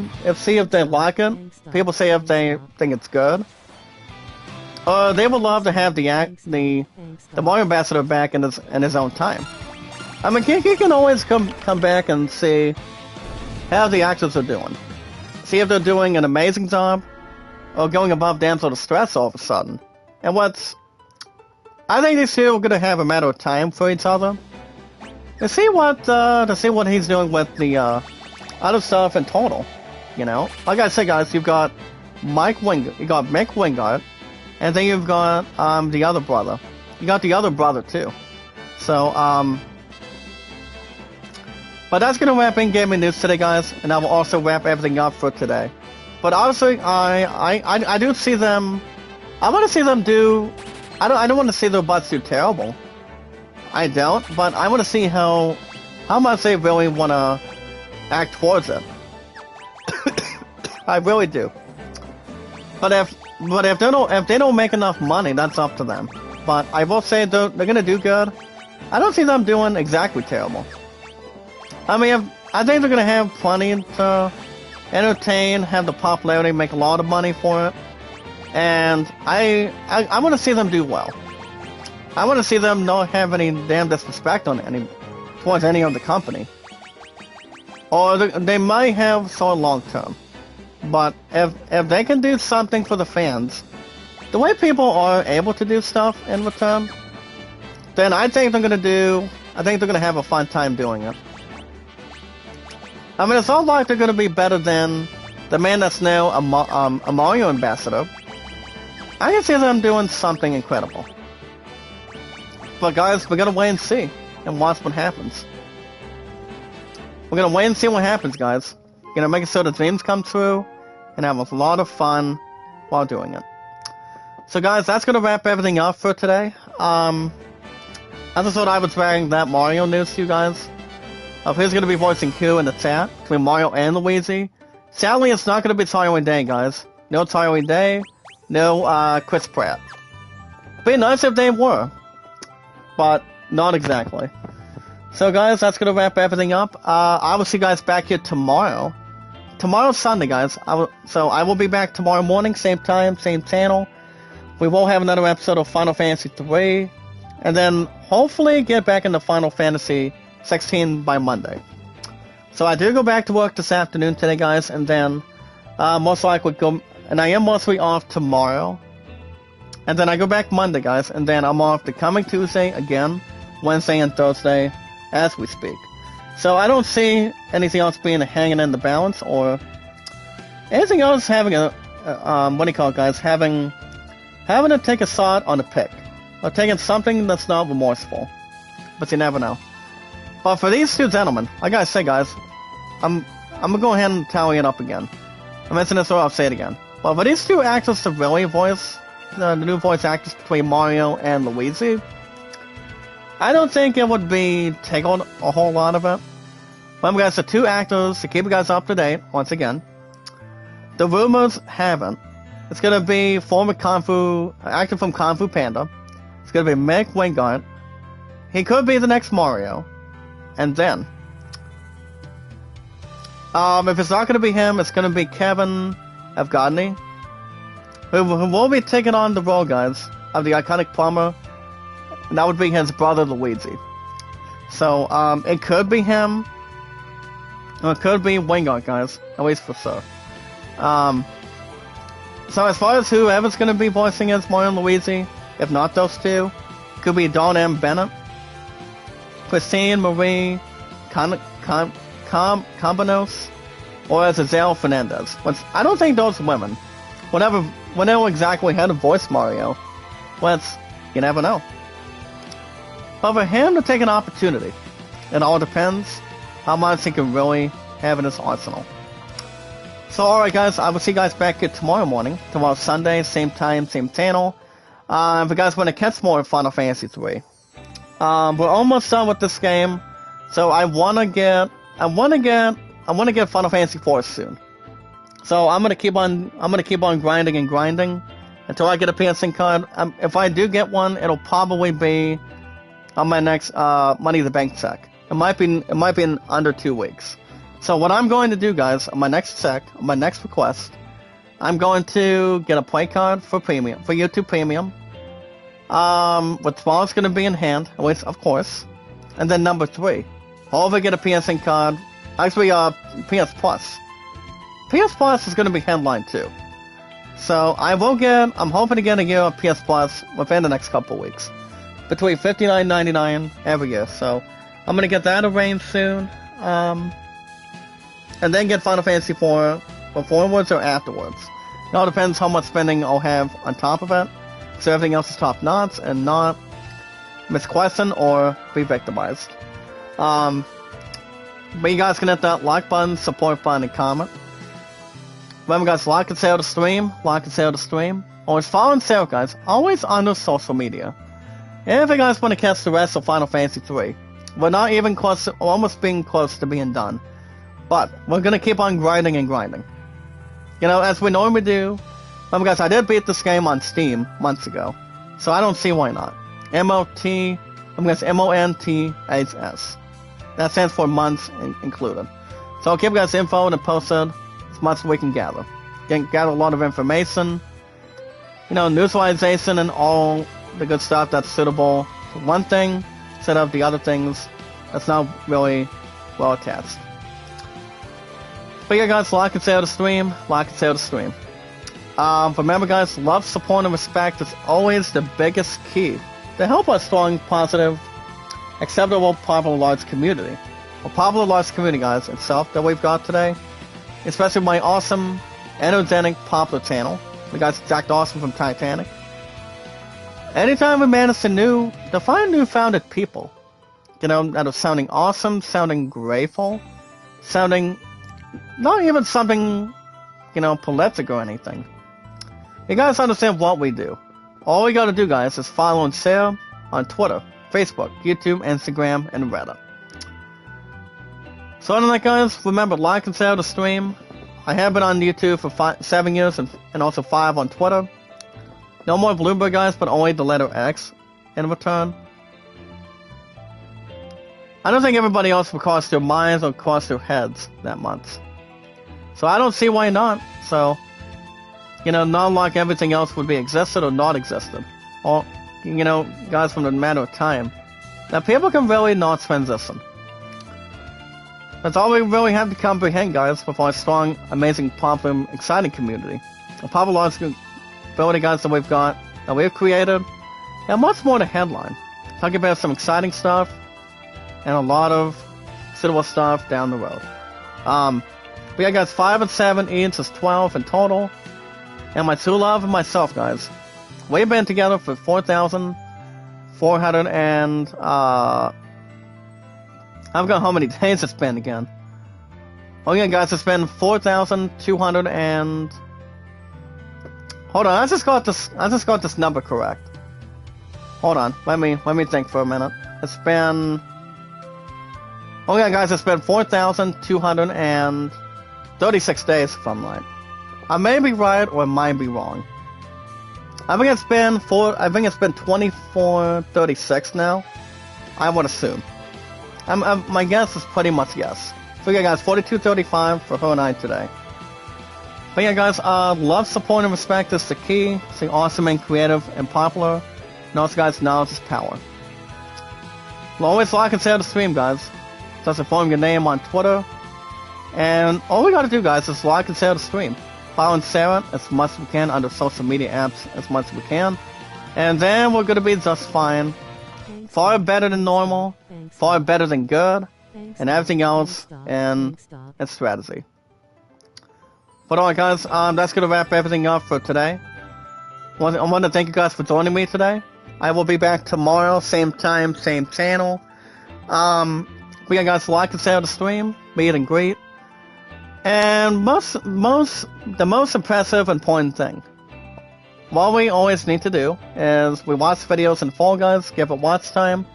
like it. People say if they think it's good. They would love to have the Mario Ambassador back in his own time. I mean, he can always come back and see how the actors are doing. See if they're doing an amazing job, or going above damsel distress all of a sudden. And I think these two are gonna have a matter of time for each other. To see what he's doing with the other stuff in total. You know, like I said, guys, you've got Mick Wingard, and then you've got the other brother. You got the other brother too. So but that's gonna wrap in gaming news today, guys, and I will also wrap everything up for today. But honestly, I do see them. I want to see them do. I don't want to see their butts do terrible. I don't, but I want to see how much they really want to act towards it. I really do. But if they don't make enough money, that's up to them. But I will say they're gonna do good. I don't see them doing exactly terrible. I mean, I think they're gonna have plenty to entertain, have the popularity, make a lot of money for it, and I want to see them do well. I want to see them not have any damn disrespect towards any of the company, or they might have so long term. But if they can do something for the fans, the way people are able to do stuff in return, then I think they're gonna have a fun time doing it. I mean, it's all like they're gonna be better than the man that's now a Mario ambassador. I can see them doing something incredible. But guys, we're gonna wait and see and watch what happens. We're gonna wait and see what happens, guys. We're gonna make it so the dreams come true and have a lot of fun while doing it. So guys, that's gonna wrap everything up for today. I just thought I would bring that Mario news to you guys. Who's gonna be voicing who in the chat between Mario and Luigi. Sadly, it's not gonna be Tyrone Day, guys. No Tyrone Day, no Chris Pratt. It'd be nice if they were, but not exactly. So guys, that's gonna wrap everything up. I will see you guys back here tomorrow. Tomorrow's Sunday, guys. So I will be back tomorrow morning, same time, same channel. We will have another episode of Final Fantasy 3, and then hopefully get back into Final Fantasy 16 by Monday. So I do go back to work this afternoon today, guys, and then most likely go, and I am mostly off tomorrow. And then I go back Monday, guys, and then I'm off the coming Tuesday again, Wednesday and Thursday, as we speak. So I don't see anything else being hanging in the balance, or anything else having a, what do you call it, guys, having to take a shot on a pick, or taking something that's not remorseful. But you never know. But for these two gentlemen, I gotta say, guys, I'm gonna go ahead and tally it up again. I mentioned this, so I'll say it again. But for these two actors to really voice the new voice actors between Mario and Luigi, I don't think it would be take on a whole lot of it. Remember, guys, the two actors to keep you guys up to date. Once again, the rumors have it it's gonna be former actor from Kung Fu Panda. It's gonna be Mick Wingard. He could be the next Mario. And then, if it's not going to be him, it's going to be Kevin Evgadny, who will be taking on the role, guys, of the iconic plumber, and that would be his brother Luigi. So, it could be him, or it could be Wingard, guys, at least for sure. So as far as whoever's going to be voicing as Mario and Luigi, if not those two, could be Dawn M. Bennett, Christine Marie Cambanos, or as Azale Fernandez. I don't think those women will know exactly how to voice Mario. You never know. But for him to take an opportunity, it all depends how much he can really have in his arsenal. So alright guys, I will see you guys back here tomorrow morning. Tomorrow Sunday, same time, same channel. If you guys want to catch more of Final Fantasy 3. We're almost done with this game, so I wanna get Final Fantasy 4 soon. So I'm gonna keep on grinding and grinding until I get a PSN card. If I do get one, it'll probably be on my next Money in the Bank check. It might be in under 2 weeks. So what I'm going to do, guys, on my next check, on my next request, I'm going to get a play card for YouTube Premium. With small's going to be in hand, at least, of course. And then number 3, hopefully get a PSN card. Actually, PS Plus. PS Plus is going to be headline too. So I'm hoping to get a year of PS Plus within the next couple weeks. Between $59.99 every year. So I'm going to get that arranged soon. And then get Final Fantasy 4 beforewards or afterwards. It all depends how much spending I'll have on top of it. So everything else is top notch and not misquestioned or be victimized. But you guys can hit that like button, support button, and comment. Remember guys, like and share the stream, Always follow and share, guys, always on the social media. And if you guys want to catch the rest of Final Fantasy 3, we're not even close, almost being close to being done. But we're gonna keep on grinding and grinding. You know, as we normally do. Remember guys, I did beat this game on Steam months ago, so I don't see why not. M-O-N-T-H-S. That stands for months included. So I'll keep you guys info and posted as much as we can gather. Gather a lot of information, you know, newsalization and all the good stuff that's suitable to one thing instead of the other things that's not really well attached. But yeah guys, like and share the stream, remember guys, love, support, and respect is always the biggest key to help our strong, positive, acceptable, popular, large community. a popular large community, guys, itself that we've got today. Especially my awesome, energetic, popular channel. The guys Jack Dawson from Titanic. Anytime we manage to find new-founded people, you know, that are sounding awesome, sounding grateful, sounding not even something, you know, politic or anything. You guys understand what we do. All we gotta do, guys, is follow and share on Twitter, Facebook, YouTube, Instagram, and Reddit. So other than that, guys, remember, like and share the stream. I have been on YouTube for 7 years and also 5 on Twitter. No more Bloomberg, guys, but only the letter X in return. I don't think everybody else will cross their minds or cross their heads that much. So I don't see why not. So, you know, not like everything else would be existed or not existed. Or, you know, guys, from a matter of time. Now, people can really not transition. That's all we really have to comprehend, guys, with our strong, amazing, popular, exciting community. The popular ability, guys, that we've got, that we've created, and much more to headline. Talking about some exciting stuff, and a lot of suitable stuff down the road. We got, guys, 5 and 7, each is 12 in total. And my true love and myself, guys, we've been together for 4,400 and, I've got how many days it's been again. Oh yeah, guys, it's been 4,200 and... Hold on, I just got this number correct. Hold on, let me think for a minute. It's been... Oh yeah, guys, it's been 4,236 days, if I'm right. I may be right or I might be wrong. I think it's been 2436 now. I would assume. My guess is pretty much yes. So yeah, guys, 4235 for her and I today. But yeah, guys, love, support, and respect is the key. Stay awesome and creative and popular. And also, guys, knowledge is power. Well, always like and share the stream, guys. Just inform your name on Twitter. And all we gotta do, guys, is like and share the stream. Follow and share it as much as we can under social media apps as much as we can. And then we're gonna be just fine. Far better than normal, far better than good, and everything else in strategy. But alright, guys, that's gonna wrap everything up for today. I want to thank you guys for joining me today. I will be back tomorrow, same time, same channel. We got, guys, like and share the stream, meet and greet. And the most impressive and important thing. What we always need to do is we watch videos in full, guys, give it watch time,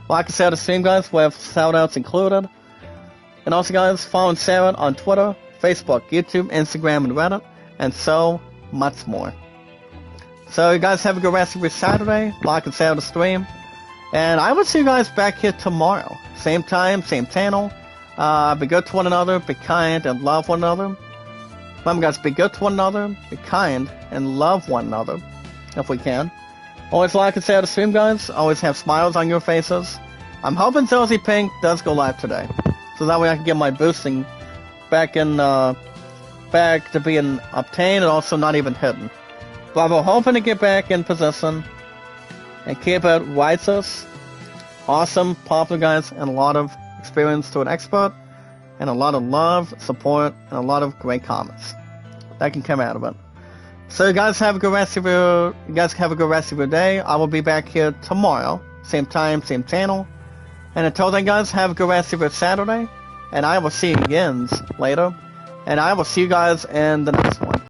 like and share the stream, guys, with shoutouts included. And also, guys, follow and share it on Twitter, Facebook, YouTube, Instagram, and Reddit, and so much more. So you guys have a good rest of your Saturday, like and share the stream, and I will see you guys back here tomorrow. Same time, same channel. Be good to one another, be kind, and love one another. Remember, guys, be good to one another, be kind, and love one another, if we can. Always like and share the stream, guys. Always have smiles on your faces. I'm hoping Josie Pink does go live today, so that way I can get my boosting back to being obtained and also not even hidden. But I'm hoping to get back in position and keep it righteous, awesome, popular, guys, and a lot of experience to an expert, and a lot of love, support, and a lot of great comments that can come out of it. So you guys have a good rest of your day. I will be back here tomorrow, same time, same channel. And until then, guys, have a good rest of your Saturday, and I will see you again later. And I will see you guys in the next one.